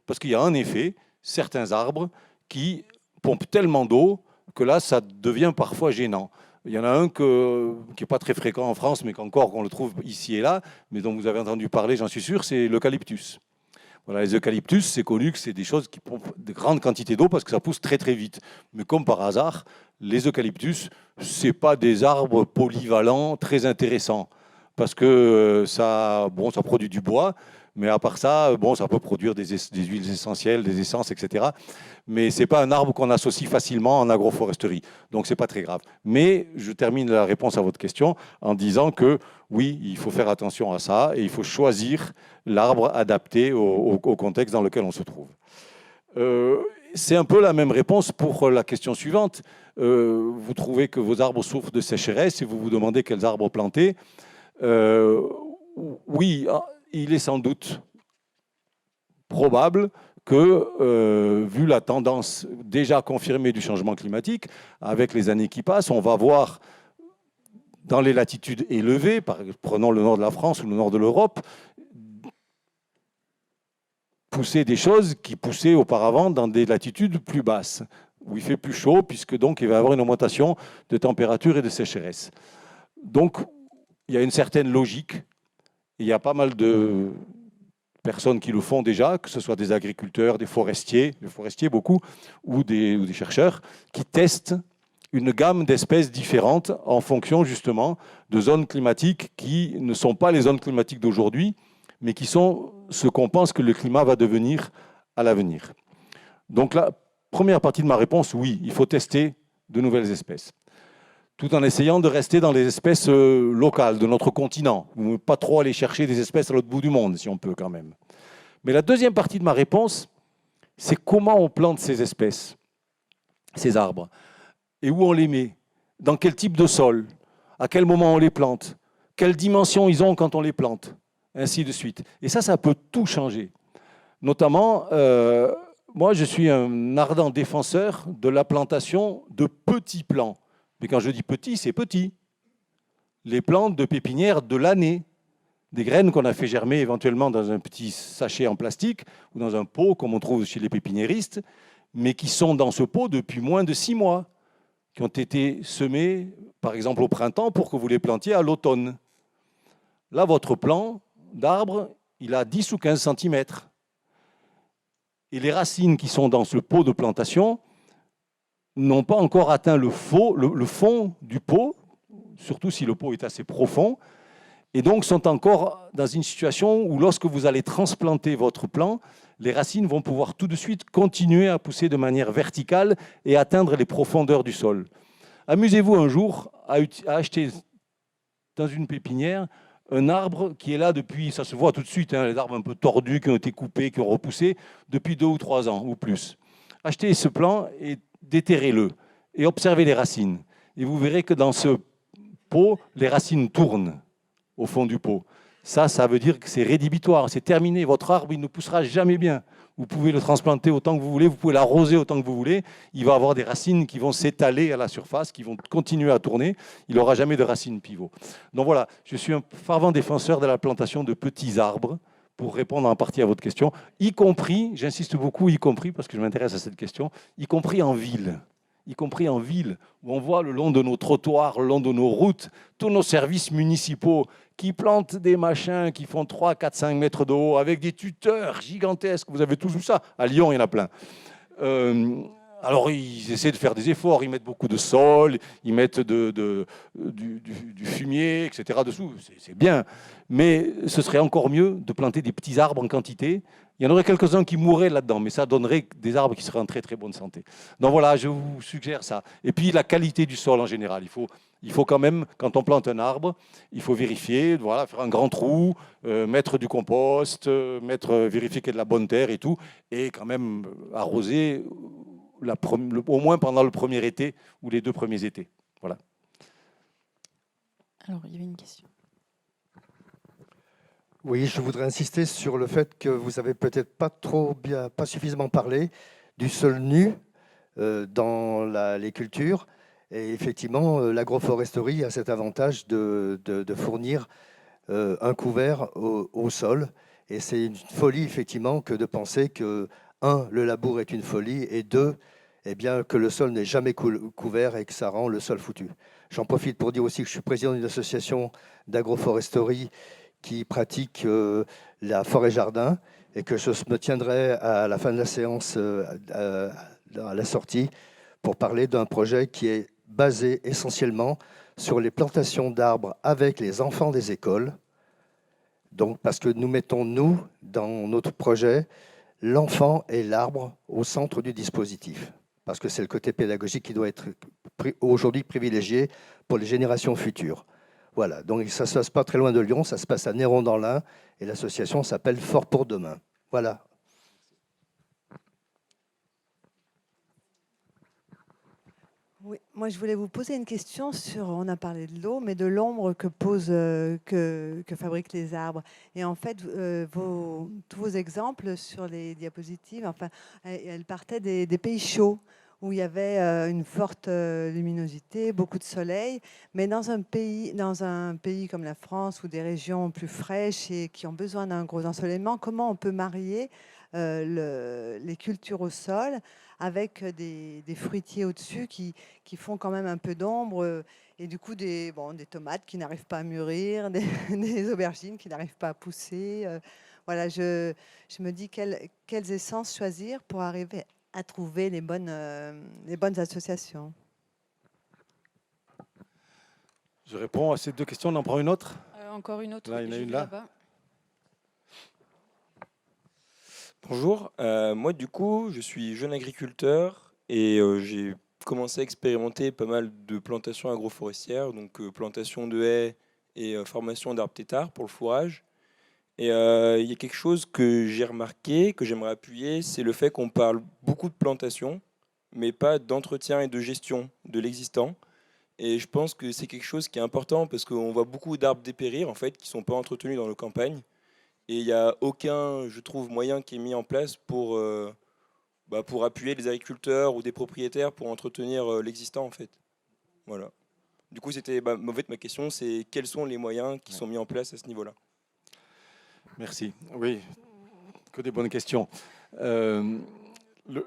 Parce qu'il y a en effet certains arbres qui pompent tellement d'eau que là, ça devient parfois gênant. Il y en a un qui n'est pas très fréquent en France, mais qu'encore qu'on le trouve ici et là, mais dont vous avez entendu parler, j'en suis sûr, c'est l'eucalyptus. Voilà, les eucalyptus, c'est connu que c'est des choses qui pompent de grandes quantités d'eau parce que ça pousse très très vite. Mais comme par hasard, les eucalyptus, ce n'est pas des arbres polyvalents très intéressants parce que ça produit du bois, mais à part ça, ça peut produire des huiles essentielles, des essences, etc. Mais ce n'est pas un arbre qu'on associe facilement en agroforesterie. Donc, ce n'est pas très grave. Mais je termine la réponse à votre question en disant que oui, il faut faire attention à ça et il faut choisir l'arbre adapté au contexte dans lequel on se trouve. C'est un peu la même réponse pour la question suivante. Vous trouvez que vos arbres souffrent de sécheresse et vous vous demandez quels arbres planter. Oui, il est sans doute probable que, vu la tendance déjà confirmée du changement climatique, avec les années qui passent, on va voir dans les latitudes élevées, prenons le nord de la France ou le nord de l'Europe, pousser des choses qui poussaient auparavant dans des latitudes plus basses, où il fait plus chaud, puisque donc il va y avoir une augmentation de température et de sécheresse. Donc, il y a une certaine logique. Il y a pas mal de personnes qui le font déjà, que ce soit des agriculteurs, des forestiers beaucoup, ou des chercheurs, qui testent une gamme d'espèces différentes en fonction justement de zones climatiques qui ne sont pas les zones climatiques d'aujourd'hui, mais qui sont ce qu'on pense que le climat va devenir à l'avenir. Donc la première partie de ma réponse, oui, il faut tester de nouvelles espèces, tout en essayant de rester dans les espèces locales de notre continent. Vous ne pouvez pas trop aller chercher des espèces à l'autre bout du monde, si on peut quand même. Mais la deuxième partie de ma réponse, c'est comment on plante ces espèces, ces arbres, et où on les met, dans quel type de sol, à quel moment on les plante, quelle dimension ils ont quand on les plante, ainsi de suite. Et ça peut tout changer. Notamment, moi, je suis un ardent défenseur de la plantation de petits plants. Mais quand je dis petit, c'est petit. Les plantes de pépinière de l'année. Des graines qu'on a fait germer éventuellement dans un petit sachet en plastique ou dans un pot, comme on trouve chez les pépiniéristes, mais qui sont dans ce pot depuis moins de 6 mois, qui ont été semées, par exemple, au printemps pour que vous les plantiez à l'automne. Là, votre plant d'arbre, il a 10 ou 15 cm. Et les racines qui sont dans ce pot de plantation n'ont pas encore atteint le fond du pot, surtout si le pot est assez profond, et donc sont encore dans une situation où lorsque vous allez transplanter votre plant, les racines vont pouvoir tout de suite continuer à pousser de manière verticale et atteindre les profondeurs du sol. Amusez-vous un jour à acheter dans une pépinière un arbre qui est là depuis, ça se voit tout de suite, hein, les arbres un peu tordus qui ont été coupés, qui ont repoussé depuis 2 ou 3 ans ou plus. Achetez ce plant et déterrez-le et observez les racines. Et vous verrez que dans ce pot, les racines tournent au fond du pot. Ça veut dire que c'est rédhibitoire, c'est terminé. Votre arbre, il ne poussera jamais bien. Vous pouvez le transplanter autant que vous voulez, vous pouvez l'arroser autant que vous voulez. Il va avoir des racines qui vont s'étaler à la surface, qui vont continuer à tourner. Il n'aura jamais de racines pivot. Donc voilà, je suis un fervent défenseur de la plantation de petits arbres pour répondre en partie à votre question, y compris, j'insiste beaucoup, y compris, parce que je m'intéresse à cette question, y compris en ville. Y compris en ville, où on voit le long de nos trottoirs, le long de nos routes, tous nos services municipaux qui plantent des machins qui font 3, 4, 5 mètres de haut avec des tuteurs gigantesques. Vous avez tous vu ça. À Lyon, il y en a plein. Alors, ils essaient de faire des efforts. Ils mettent beaucoup de sol, ils mettent du fumier, etc. dessous. C'est bien. Mais ce serait encore mieux de planter des petits arbres en quantité. Il y en aurait quelques-uns qui mourraient là-dedans, mais ça donnerait des arbres qui seraient en très très bonne santé. Donc voilà, je vous suggère ça. Et puis la qualité du sol en général. Il faut quand même, quand on plante un arbre, il faut vérifier, voilà, faire un grand trou, mettre du compost, vérifier qu'il y a de la bonne terre et tout, et quand même arroser au moins pendant le premier été ou les 2 premiers étés. Voilà. Alors, il y avait une question. Oui, je voudrais insister sur le fait que vous avez peut-être pas suffisamment parlé du sol nu dans les cultures. Et effectivement, l'agroforesterie a cet avantage de fournir un couvert au sol. Et c'est une folie, effectivement, que de penser que, un, le labour est une folie, et deux, eh bien, que le sol n'est jamais couvert et que ça rend le sol foutu. J'en profite pour dire aussi que je suis président d'une association d'agroforesterie qui pratique la forêt-jardin et que je me tiendrai à la fin de la séance, à la sortie, pour parler d'un projet qui est basé essentiellement sur les plantations d'arbres avec les enfants des écoles. Donc, parce que nous mettons, nous, dans notre projet, l'enfant et l'arbre au centre du dispositif. Parce que c'est le côté pédagogique qui doit être aujourd'hui privilégié pour les générations futures. Voilà, donc ça ne se passe pas très loin de Lyon, ça se passe à Néron-dans-l'Ain, et l'association s'appelle Fort pour demain. Voilà. Oui, moi je voulais vous poser une question sur, on a parlé de l'eau, mais de l'ombre que fabriquent les arbres. Et en fait, tous vos exemples sur les diapositives, enfin, elles partaient des pays chauds, où il y avait une forte luminosité, beaucoup de soleil. Mais dans un pays comme la France, ou des régions plus fraîches et qui ont besoin d'un gros ensoleillement, comment on peut marier les cultures au sol avec des fruitiers au-dessus qui font quand même un peu d'ombre, et du coup des tomates qui n'arrivent pas à mûrir, des aubergines qui n'arrivent pas à pousser. Voilà, je me dis quelles essences choisir pour arriver à trouver les bonnes associations. Je réponds à ces 2 questions, on en prend une autre. Encore une autre. Là, il y en a j'ai une vu là. là-bas. Bonjour, moi du coup je suis jeune agriculteur et j'ai commencé à expérimenter pas mal de plantations agroforestières, donc plantation de haies et formation d'arbres têtards pour le fourrage. Et il y a quelque chose que j'ai remarqué, que j'aimerais appuyer, c'est le fait qu'on parle beaucoup de plantation, mais pas d'entretien et de gestion de l'existant. Et je pense que c'est quelque chose qui est important parce qu'on voit beaucoup d'arbres dépérir en fait, qui ne sont pas entretenus dans nos campagnes. Et il n'y a aucun, je trouve, moyen qui est mis en place pour appuyer les agriculteurs ou des propriétaires pour entretenir l'existant, en fait. Voilà. Du coup, en fait, ma question, c'est quels sont les moyens qui sont mis en place à ce niveau-là? Merci. Oui, que des bonnes questions.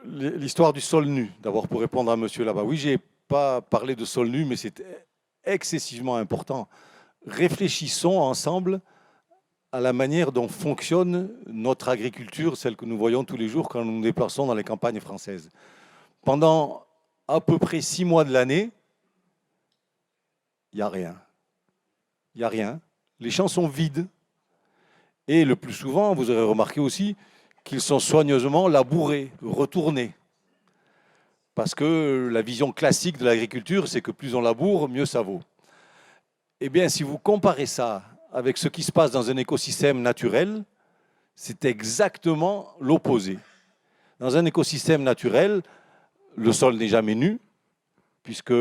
L'histoire du sol nu, d'abord pour répondre à monsieur là-bas. Oui, je n'ai pas parlé de sol nu, mais c'est excessivement important. Réfléchissons ensemble à la manière dont fonctionne notre agriculture, celle que nous voyons tous les jours quand nous nous déplaçons dans les campagnes françaises. Pendant à peu près 6 mois de l'année, il n'y a rien. Il n'y a rien. Les champs sont vides. Et le plus souvent, vous aurez remarqué aussi qu'ils sont soigneusement labourés, retournés. Parce que la vision classique de l'agriculture, c'est que plus on laboure, mieux ça vaut. Eh bien, si vous comparez ça avec ce qui se passe dans un écosystème naturel, c'est exactement l'opposé. Dans un écosystème naturel, le sol n'est jamais nu, puisque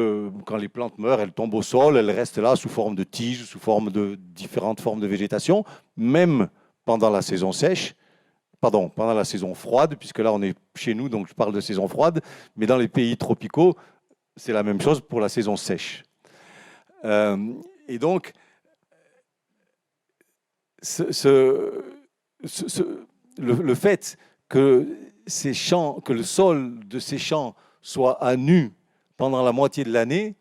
quand les plantes meurent, elles tombent au sol, elles restent là sous forme de tiges, sous forme de différentes formes de végétation, même pendant la saison sèche, pendant la saison froide, puisque là on est chez nous, donc je parle de saison froide, mais dans les pays tropicaux, c'est la même chose pour la saison sèche. Et donc, le fait que le sol de ces champs soit à nu pendant la moitié de l'année,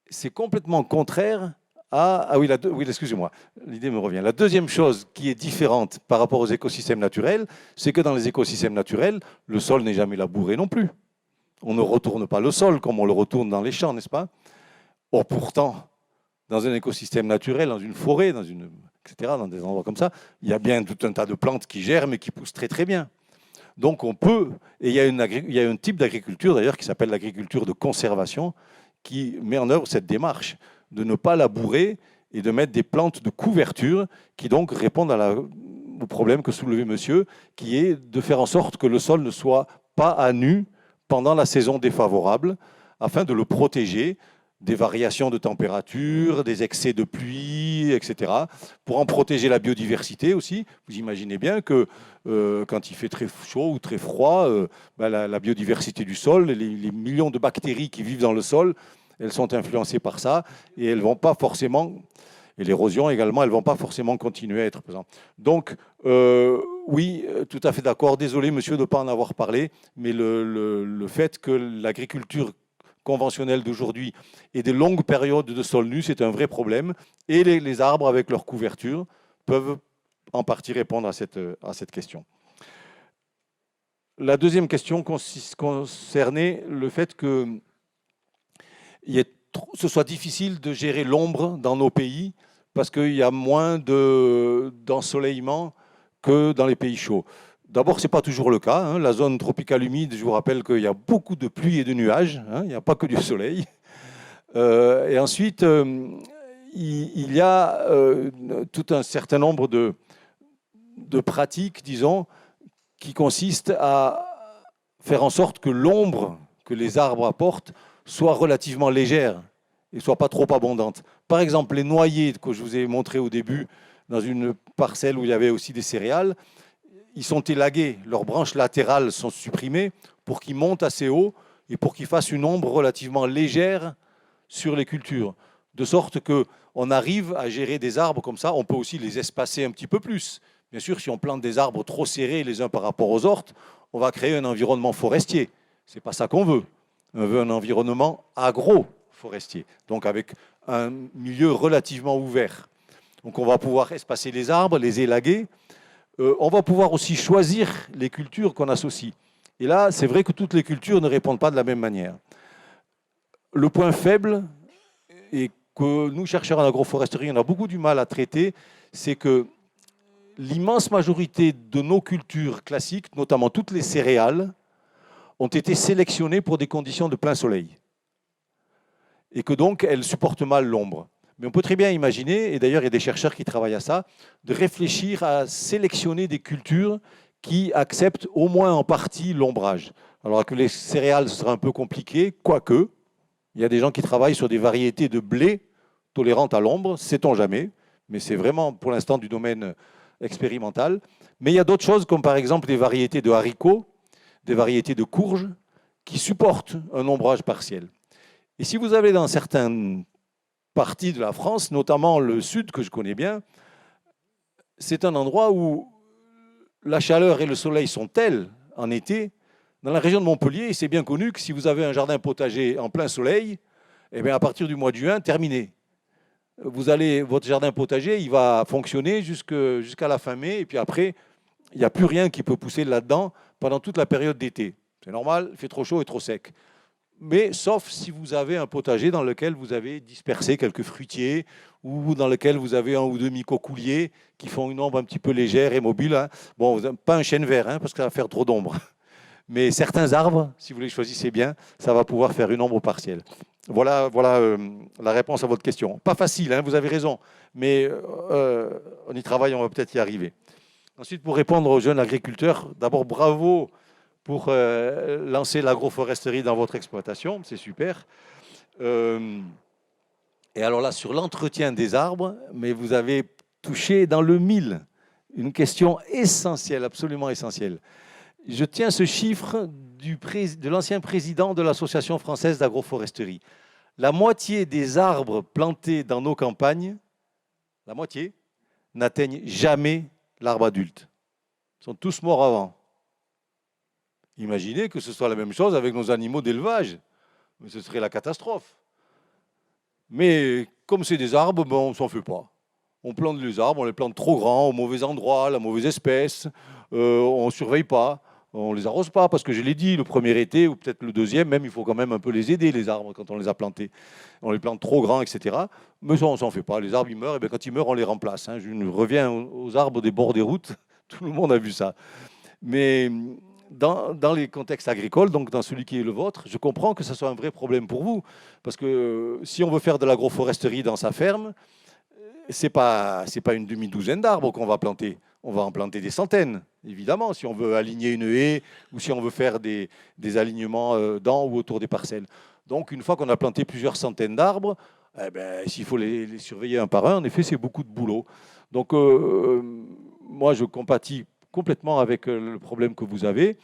c'est complètement contraire à... Ah oui, excusez-moi, l'idée me revient. La deuxième chose qui est différente par rapport aux écosystèmes naturels, c'est que dans les écosystèmes naturels, le sol n'est jamais labouré non plus. On ne retourne pas le sol comme on le retourne dans les champs, n'est-ce pas? Or pourtant, dans un écosystème naturel, dans une forêt, etc., dans des endroits comme ça, il y a bien tout un tas de plantes qui germent et qui poussent très très bien. Donc on peut, et il y a un type d'agriculture d'ailleurs qui s'appelle l'agriculture de conservation, qui met en œuvre cette démarche de ne pas labourer et de mettre des plantes de couverture qui donc répondent au problème que soulevait monsieur, qui est de faire en sorte que le sol ne soit pas à nu pendant la saison défavorable, afin de le protéger des variations de température, des excès de pluie, etc. Pour en protéger la biodiversité aussi. Vous imaginez bien que quand il fait très chaud ou très froid, la biodiversité du sol, les millions de bactéries qui vivent dans le sol, elles sont influencées par ça et elles vont pas forcément, et l'érosion également, elles vont pas forcément continuer à être présentes. Donc, oui, tout à fait d'accord. Désolé, monsieur, de ne pas en avoir parlé, mais le fait que l'agriculture conventionnelle d'aujourd'hui et des longues périodes de sol nu, c'est un vrai problème. Et les arbres, avec leur couverture, peuvent en partie répondre à cette question. La deuxième question concernait le fait que ce soit difficile de gérer l'ombre dans nos pays parce qu'il y a moins d'ensoleillement que dans les pays chauds. D'abord, ce n'est pas toujours le cas. Hein. La zone tropicale humide, je vous rappelle qu'il y a beaucoup de pluie et de nuages. Hein. Il n'y a pas que du soleil. Et ensuite, il y a tout un certain nombre de pratiques, disons, qui consistent à faire en sorte que l'ombre que les arbres apportent soit relativement légère et ne soit pas trop abondante. Par exemple, les noyers que je vous ai montrés au début, dans une parcelle où il y avait aussi des céréales, ils sont élagués, leurs branches latérales sont supprimées pour qu'ils montent assez haut et pour qu'ils fassent une ombre relativement légère sur les cultures. De sorte qu'on arrive à gérer des arbres comme ça. On peut aussi les espacer un petit peu plus. Bien sûr, si on plante des arbres trop serrés les uns par rapport aux autres, on va créer un environnement forestier. Ce n'est pas ça qu'on veut. On veut un environnement agro-forestier, donc avec un milieu relativement ouvert. Donc on va pouvoir espacer les arbres, les élaguer. On va pouvoir aussi choisir les cultures qu'on associe. Et là, c'est vrai que toutes les cultures ne répondent pas de la même manière. Le point faible, et que nous, chercheurs en agroforesterie, on a beaucoup du mal à traiter, c'est que l'immense majorité de nos cultures classiques, notamment toutes les céréales, ont été sélectionnées pour des conditions de plein soleil. Et que donc, elles supportent mal l'ombre. Mais on peut très bien imaginer, et d'ailleurs il y a des chercheurs qui travaillent à ça, de réfléchir à sélectionner des cultures qui acceptent au moins en partie l'ombrage. Alors que les céréales, ce sera un peu compliqué, quoique, il y a des gens qui travaillent sur des variétés de blé tolérantes à l'ombre, sait-on jamais, mais c'est vraiment pour l'instant du domaine expérimental. Mais il y a d'autres choses, comme par exemple des variétés de haricots, des variétés de courges, qui supportent un ombrage partiel. Et si vous avez dans certaines partie de la France, notamment le sud que je connais bien, c'est un endroit où la chaleur et le soleil sont tels en été. Dans la région de Montpellier, c'est bien connu que si vous avez un jardin potager en plein soleil, eh bien à partir du mois de juin, terminé. Votre jardin potager, il va fonctionner jusqu'à la fin mai, et puis après, il n'y a plus rien qui peut pousser là-dedans pendant toute la période d'été. C'est normal, il fait trop chaud et trop sec. Mais sauf si vous avez un potager dans lequel vous avez dispersé quelques fruitiers ou dans lequel vous avez un ou deux mycocouliers qui font une ombre un petit peu légère et mobile. Hein. Bon, pas un chêne vert, hein, parce que ça va faire trop d'ombre. Mais certains arbres, si vous les choisissez bien, ça va pouvoir faire une ombre partielle. Voilà la réponse à votre question. Pas facile, hein, vous avez raison, mais on y travaille, on va peut-être y arriver. Ensuite, pour répondre aux jeunes agriculteurs, d'abord bravo pour lancer l'agroforesterie dans votre exploitation, c'est super. Et alors là, sur l'entretien des arbres, mais vous avez touché dans le mille une question essentielle, absolument essentielle. Je tiens ce chiffre de l'ancien président de l'Association française d'agroforesterie. La moitié des arbres plantés dans nos campagnes, la moitié, n'atteignent jamais l'arbre adulte. Ils sont tous morts avant. Imaginez que ce soit la même chose avec nos animaux d'élevage. Mais ce serait la catastrophe. Mais comme c'est des arbres, on ne s'en fait pas. On plante les arbres, on les plante trop grands, au mauvais endroit, la mauvaise espèce. On ne surveille pas, on ne les arrose pas, parce que je l'ai dit, le premier été, ou peut-être le deuxième, même, il faut quand même un peu les aider, les arbres, quand on les a plantés. On les plante trop grands, etc. Mais ça, on ne s'en fait pas. Les arbres, ils meurent, et bien, quand ils meurent, on les remplace. Hein. Je reviens aux arbres des bords des routes. Tout le monde a vu ça. Mais dans les contextes agricoles, donc dans celui qui est le vôtre, je comprends que ce soit un vrai problème pour vous. Parce que si on veut faire de l'agroforesterie dans sa ferme, ce n'est pas une demi-douzaine d'arbres qu'on va planter. On va en planter des centaines. évidemment, si on veut aligner une haie ou si on veut faire des alignements dans ou autour des parcelles. Donc, une fois qu'on a planté plusieurs centaines d'arbres, eh ben, s'il faut les surveiller un par un, en effet, c'est beaucoup de boulot. Donc, moi, je compatis complètement avec le problème que vous avez.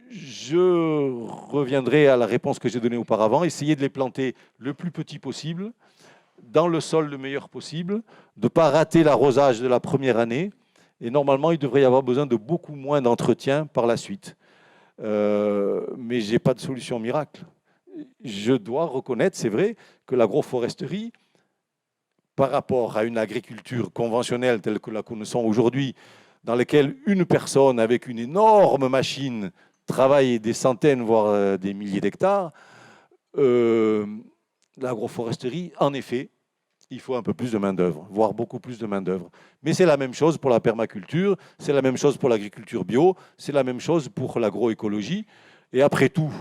Je reviendrai à la réponse que j'ai donnée auparavant. Essayez de les planter le plus petit possible, dans le sol le meilleur possible, de ne pas rater l'arrosage de la première année. Et normalement, il devrait y avoir besoin de beaucoup moins d'entretien par la suite. Mais je n'ai pas de solution miracle. Je dois reconnaître, c'est vrai, que l'agroforesterie, par rapport à une agriculture conventionnelle telle que la connaissons aujourd'hui, dans laquelle une personne avec une énorme machine travaille des centaines, voire des milliers d'hectares, l'agroforesterie, en effet, il faut un peu plus de main-d'œuvre, voire beaucoup plus de main-d'œuvre. Mais c'est la même chose pour la permaculture, c'est la même chose pour l'agriculture bio, c'est la même chose pour l'agroécologie. Et après tout,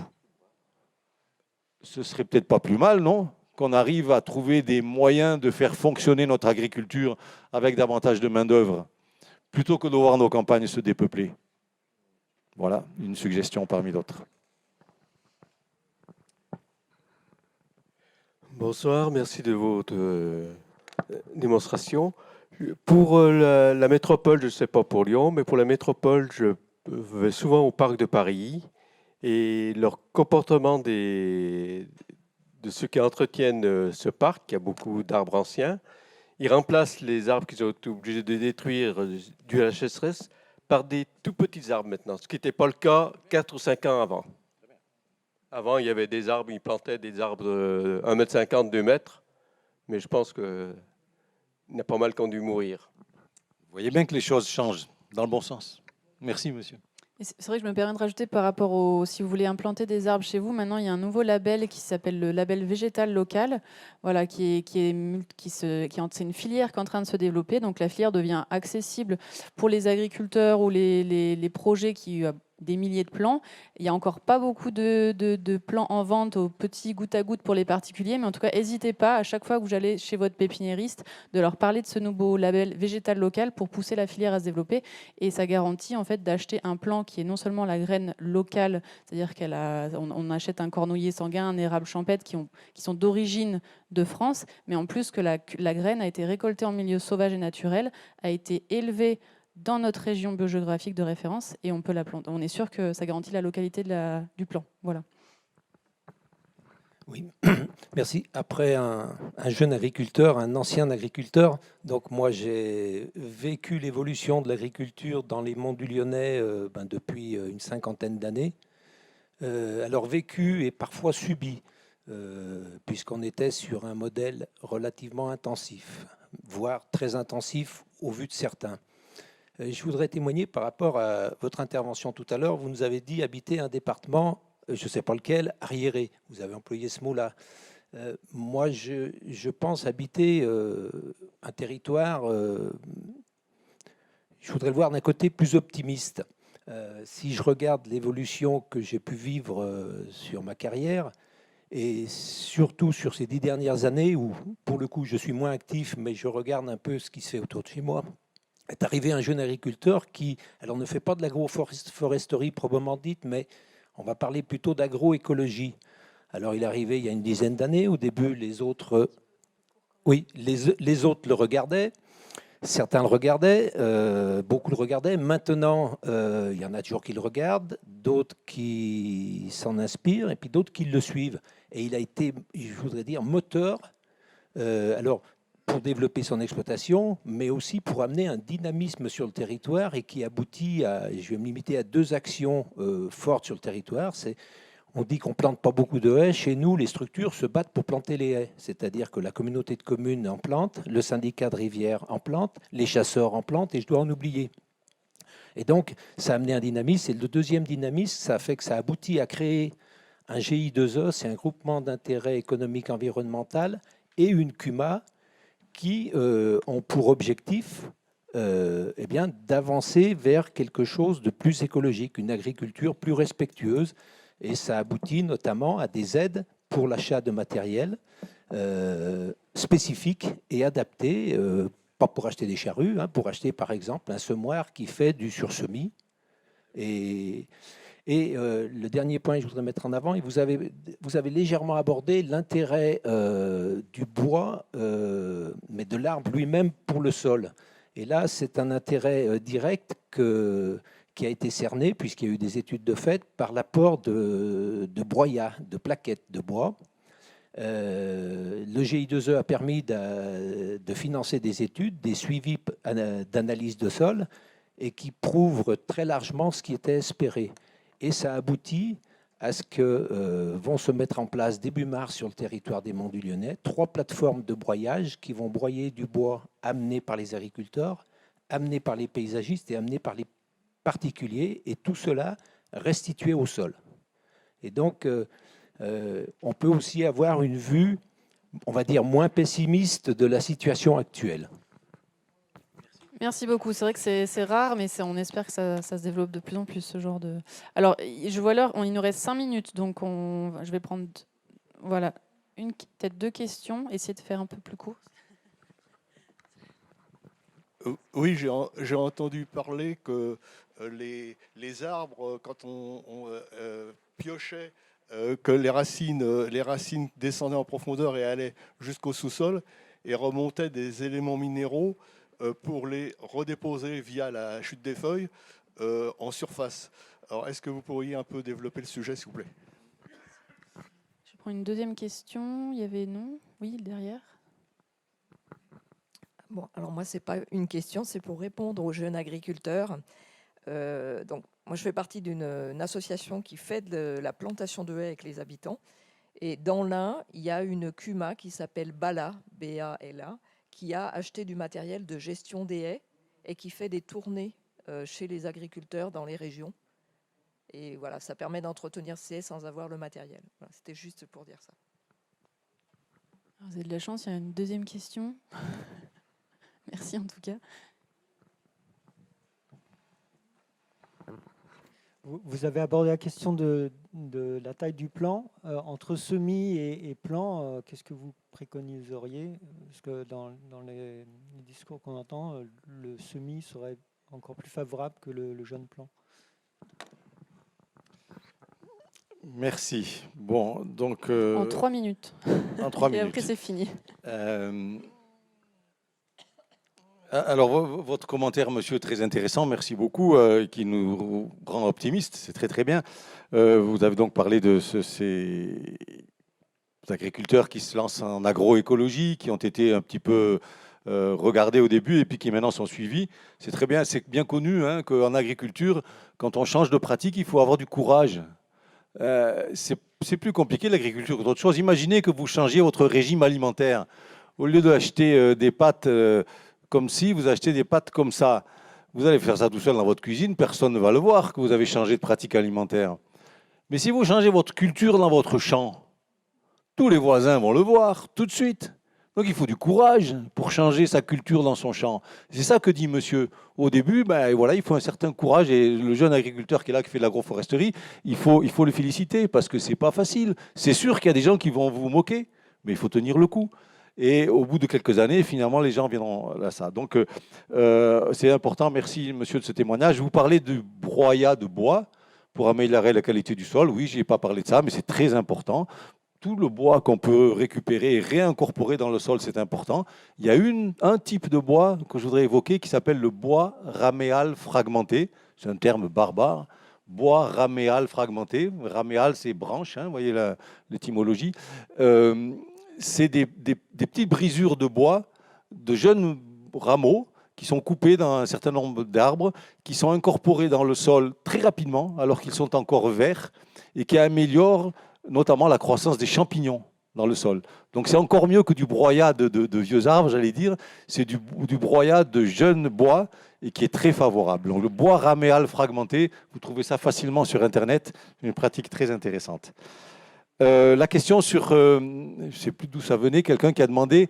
ce serait peut-être pas plus mal, non ? Qu'on arrive à trouver des moyens de faire fonctionner notre agriculture avec davantage de main-d'œuvre, plutôt que de voir nos campagnes se dépeupler. Voilà, une suggestion parmi d'autres. Bonsoir, merci de votre démonstration. Pour la métropole, je ne sais pas pour Lyon, mais pour la métropole, je vais souvent au parc de Paris et leur comportement de ceux qui entretiennent ce parc, qui a beaucoup d'arbres anciens, ils remplacent les arbres qu'ils ont été obligés de détruire dû à la sécheresse par des tout petits arbres maintenant, ce qui n'était pas le cas 4 ou 5 ans avant. Avant, il y avait des arbres, ils plantaient des arbres de 1,50 m, 2 mètres, mais je pense qu'il y a pas mal qui ont dû mourir. Vous voyez bien que les choses changent dans le bon sens. Merci, monsieur. C'est vrai que je me permets de rajouter par rapport au, si vous voulez implanter des arbres chez vous, maintenant il y a un nouveau label qui s'appelle le label végétal local, voilà, c'est une filière qui est en train de se développer, donc la filière devient accessible pour les agriculteurs ou les projets qui des milliers de plants. Il n'y a encore pas beaucoup de plants en vente au petit goutte à goutte pour les particuliers, mais en tout cas, n'hésitez pas, à chaque fois que vous allez chez votre pépiniériste, de leur parler de ce nouveau label végétal local pour pousser la filière à se développer. Et ça garantit en fait d'acheter un plant qui est non seulement la graine locale, c'est-à-dire on achète un cornouiller sanguin, un érable champêtre qui sont d'origine de France, mais en plus que la graine a été récoltée en milieu sauvage et naturel, a été élevée dans notre région biogéographique de référence et on peut la planter. On est sûr que ça garantit la localité du plan. Voilà. Oui, merci. Après un jeune agriculteur, un ancien agriculteur, donc moi j'ai vécu l'évolution de l'agriculture dans les monts du Lyonnais depuis une cinquantaine d'années. Alors vécu et parfois subi, puisqu'on était sur un modèle relativement intensif, voire très intensif au vu de certains. Je voudrais témoigner par rapport à votre intervention tout à l'heure. Vous nous avez dit habiter un département, je ne sais pas lequel, arriéré. Vous avez employé ce mot-là. Moi, je pense habiter un territoire, je voudrais le voir d'un côté plus optimiste. Si je regarde l'évolution que j'ai pu vivre sur ma carrière, et surtout sur ces 10 dernières années, où pour le coup je suis moins actif, mais je regarde un peu ce qui se fait autour de chez moi, est arrivé un jeune agriculteur qui, alors ne fait pas de l'agroforesterie proprement dite, mais on va parler plutôt d'agroécologie. Alors il est arrivé il y a une dizaine d'années. Au début, les autres le regardaient. Certains le regardaient, beaucoup le regardaient. Maintenant, il y en a toujours qui le regardent, d'autres qui s'en inspirent, et puis d'autres qui le suivent. Et il a été, je voudrais dire, moteur. Alors, pour développer son exploitation, mais aussi pour amener un dynamisme sur le territoire et qui aboutit à, je vais me limiter à 2 actions fortes sur le territoire. On dit qu'on ne plante pas beaucoup de haies. Chez nous, les structures se battent pour planter les haies. C'est-à-dire que la communauté de communes en plante, le syndicat de rivière en plante, les chasseurs en plantent, et je dois en oublier. Et donc, ça a amené un dynamisme. Et le deuxième dynamisme, ça a fait que ça aboutit à créer un GI2E, c'est un groupement d'intérêt économique environnemental, et une CUMA, qui ont pour objectif d'avancer vers quelque chose de plus écologique, une agriculture plus respectueuse. Et ça aboutit notamment à des aides pour l'achat de matériel spécifique et adapté, pas pour acheter des charrues, pour acheter par exemple un semoir qui fait du sursemis, Le dernier point que je voudrais mettre en avant, et vous avez légèrement abordé l'intérêt du bois, mais de l'arbre lui-même pour le sol. Et là, c'est un intérêt direct qui a été cerné, puisqu'il y a eu des études de fait, par l'apport de broyats, de plaquettes de bois. Le GI2E a permis de financer des études, des suivis d'analyse de sol, et qui prouvent très largement ce qui était espéré. Et ça aboutit à ce que vont se mettre en place début mars sur le territoire des Monts du Lyonnais 3 plateformes de broyage qui vont broyer du bois amené par les agriculteurs, amené par les paysagistes et amené par les particuliers, et tout cela restitué au sol. Et donc, on peut aussi avoir une vue, on va dire, moins pessimiste de la situation actuelle. Merci beaucoup. C'est vrai que c'est rare, mais on espère que ça se développe de plus en plus, ce genre de... Alors, je vois l'heure, il nous reste 5 minutes, donc je vais prendre voilà, peut-être 2 questions, essayer de faire un peu plus court. Oui, j'ai entendu parler que les arbres, quand on piochait, que les racines descendaient en profondeur et allaient jusqu'au sous-sol et remontaient des éléments minéraux pour les redéposer via la chute des feuilles en surface. Alors, est-ce que vous pourriez un peu développer le sujet, s'il vous plaît? Je prends une deuxième question. Il y avait non? Oui, derrière. Bon, alors moi, ce n'est pas une question, c'est pour répondre aux jeunes agriculteurs. Donc, moi, je fais partie d'une association qui fait de la plantation de haies avec les habitants. Et dans l'Ain, il y a une CUMA qui s'appelle BALA, B-A-L-A, qui a acheté du matériel de gestion des haies et qui fait des tournées chez les agriculteurs dans les régions. Et voilà, ça permet d'entretenir ces haies sans avoir le matériel. Voilà, c'était juste pour dire ça. Alors, vous avez de la chance, il y a une deuxième question. Merci en tout cas. Vous avez abordé la question de la taille du plant. Entre semis et plant, qu'est-ce que vous préconiseriez? Parce que dans les discours qu'on entend, le semis serait encore plus favorable que le jeune plant. Merci. Bon, donc... En 3 minutes. En 3 minutes. Et après, c'est fini. Alors, votre commentaire, monsieur, est très intéressant. Merci beaucoup, qui nous rend optimistes. C'est très, très bien. Vous avez donc parlé de ces agriculteurs qui se lancent en agroécologie, qui ont été un petit peu regardés au début et puis qui maintenant sont suivis. C'est très bien. C'est bien connu qu'en agriculture, quand on change de pratique, il faut avoir du courage. C'est plus compliqué l'agriculture que d'autres choses. Imaginez que vous changiez votre régime alimentaire. Au lieu d'acheter des pâtes comme si, vous achetez des pâtes comme ça. Vous allez faire ça tout seul dans votre cuisine, personne ne va le voir que vous avez changé de pratique alimentaire. Mais si vous changez votre culture dans votre champ, tous les voisins vont le voir tout de suite. Donc il faut du courage pour changer sa culture dans son champ. C'est ça que dit monsieur. Au début, voilà, il faut un certain courage. Et le jeune agriculteur qui est là, qui fait de l'agroforesterie, il faut le féliciter parce que c'est pas facile. C'est sûr qu'il y a des gens qui vont vous moquer, mais il faut tenir le coup. Et au bout de quelques années, finalement, les gens viendront à ça. Donc, c'est important. Merci, monsieur, de ce témoignage. Vous parlez du broyat de bois pour améliorer la qualité du sol. Oui, je n'ai pas parlé de ça, mais c'est très important. Tout le bois qu'on peut récupérer et réincorporer dans le sol, c'est important. Il y a un type de bois que je voudrais évoquer qui s'appelle le bois raméal fragmenté. C'est un terme barbare. Bois raméal fragmenté. Raméal, c'est branche, vous voyez l'étymologie. C'est des petites brisures de bois, de jeunes rameaux qui sont coupés dans un certain nombre d'arbres, qui sont incorporés dans le sol très rapidement, alors qu'ils sont encore verts, et qui améliorent notamment la croissance des champignons dans le sol. Donc c'est encore mieux que du broyat de vieux arbres, j'allais dire. C'est du broyat de jeunes bois, et qui est très favorable. Donc le bois raméal fragmenté, vous trouvez ça facilement sur Internet, une pratique très intéressante. La question sur, je ne sais plus d'où ça venait, quelqu'un qui a demandé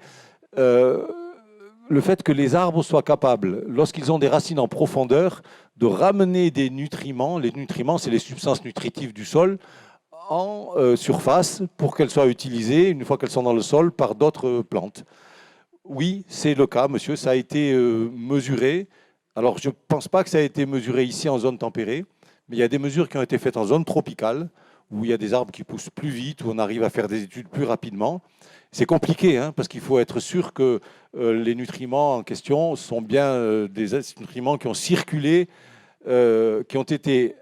le fait que les arbres soient capables, lorsqu'ils ont des racines en profondeur, de ramener des nutriments. Les nutriments, c'est les substances nutritives du sol, en surface pour qu'elles soient utilisées, une fois qu'elles sont dans le sol, par d'autres plantes. Oui, c'est le cas, monsieur, ça a été mesuré. Alors, je ne pense pas que ça a été mesuré ici en zone tempérée. Mais il y a des mesures qui ont été faites en zone tropicale, où il y a des arbres qui poussent plus vite, où on arrive à faire des études plus rapidement. C'est compliqué, hein, parce qu'il faut être sûr que les nutriments en question sont bien des nutriments qui ont circulé, qui ont été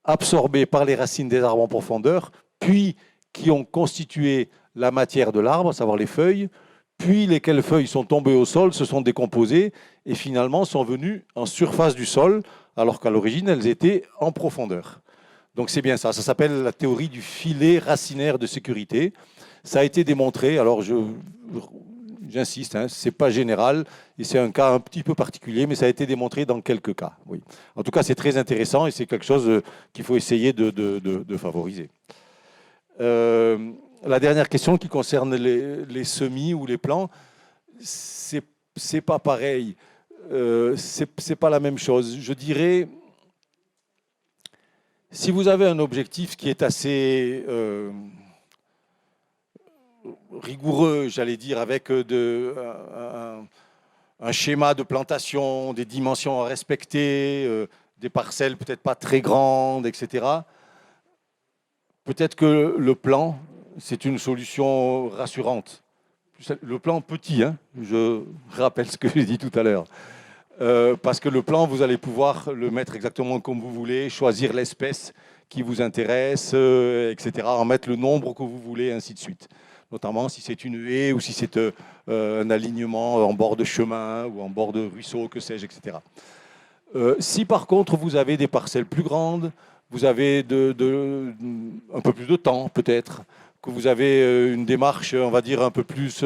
absorbés par les racines des arbres en profondeur, puis qui ont constitué la matière de l'arbre, à savoir les feuilles, puis lesquelles feuilles sont tombées au sol, se sont décomposées et finalement sont venues en surface du sol, alors qu'à l'origine, elles étaient en profondeur. Donc c'est bien ça. Ça s'appelle la théorie du filet racinaire de sécurité. Ça a été démontré, alors j'insiste, hein, ce n'est pas général, et c'est un cas un petit peu particulier, mais ça a été démontré dans quelques cas. Oui. En tout cas, c'est très intéressant et c'est quelque chose qu'il faut essayer de favoriser. La dernière question qui concerne les semis ou les plants, c'est pas pareil. C'est pas la même chose. Je dirais, si vous avez un objectif qui est assez rigoureux, j'allais dire, avec un schéma de plantation, des dimensions à respecter, des parcelles peut-être pas très grandes, etc., peut-être que le plan, c'est une solution rassurante. Le plan petit, hein, je rappelle ce que j'ai dit tout à l'heure. Parce que le plan, vous allez pouvoir le mettre exactement comme vous voulez, choisir l'espèce qui vous intéresse, etc., en mettre le nombre que vous voulez, ainsi de suite. Notamment si c'est une haie ou si c'est un alignement en bord de chemin ou en bord de ruisseau, que sais-je, etc. Si par contre vous avez des parcelles plus grandes, vous avez un peu plus de temps peut-être, que vous avez une démarche, on va dire, un peu plus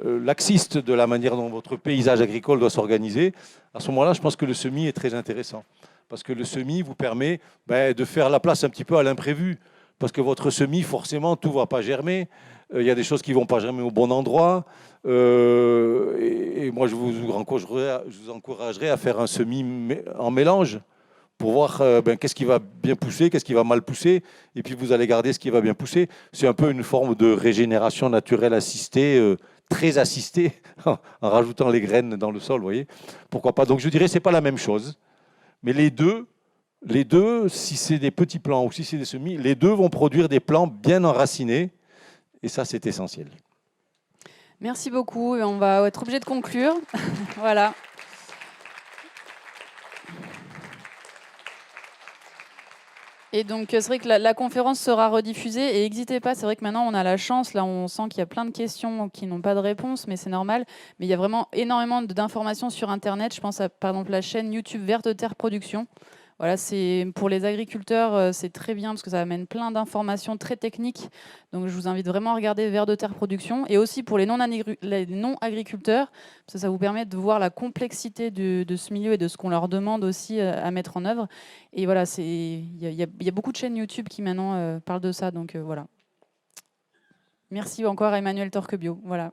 laxiste de la manière dont votre paysage agricole doit s'organiser, à ce moment-là, je pense que le semis est très intéressant. Parce que le semis vous permet de faire la place un petit peu à l'imprévu. Parce que votre semis, forcément, tout ne va pas germer. Il y a des choses qui ne vont pas germer au bon endroit. Et moi, je vous encouragerais à faire un semis en mélange pour voir qu'est-ce qui va bien pousser, qu'est-ce qui va mal pousser, et puis vous allez garder ce qui va bien pousser. C'est un peu une forme de régénération naturelle assistée, très assistée, en rajoutant les graines dans le sol, vous voyez. Pourquoi pas. Donc je dirais que ce n'est pas la même chose. Mais les deux, si c'est des petits plants ou si c'est des semis, les deux vont produire des plants bien enracinés, et ça c'est essentiel. Merci beaucoup, on va être obligé de conclure. Voilà. Et donc, c'est vrai que la conférence sera rediffusée et n'hésitez pas, c'est vrai que maintenant on a la chance, là on sent qu'il y a plein de questions qui n'ont pas de réponse, mais c'est normal. Mais il y a vraiment énormément d'informations sur Internet. Je pense à par exemple la chaîne YouTube Vers de Terre Production. Voilà, pour les agriculteurs, c'est très bien parce que ça amène plein d'informations très techniques. Donc je vous invite vraiment à regarder Vers de Terre Production. Et aussi pour les non-agriculteurs, parce que ça vous permet de voir la complexité de ce milieu et de ce qu'on leur demande aussi à mettre en œuvre. Et voilà, il y a beaucoup de chaînes YouTube qui maintenant parlent de ça. Donc voilà. Merci encore à Emmanuel Torquebio. Voilà.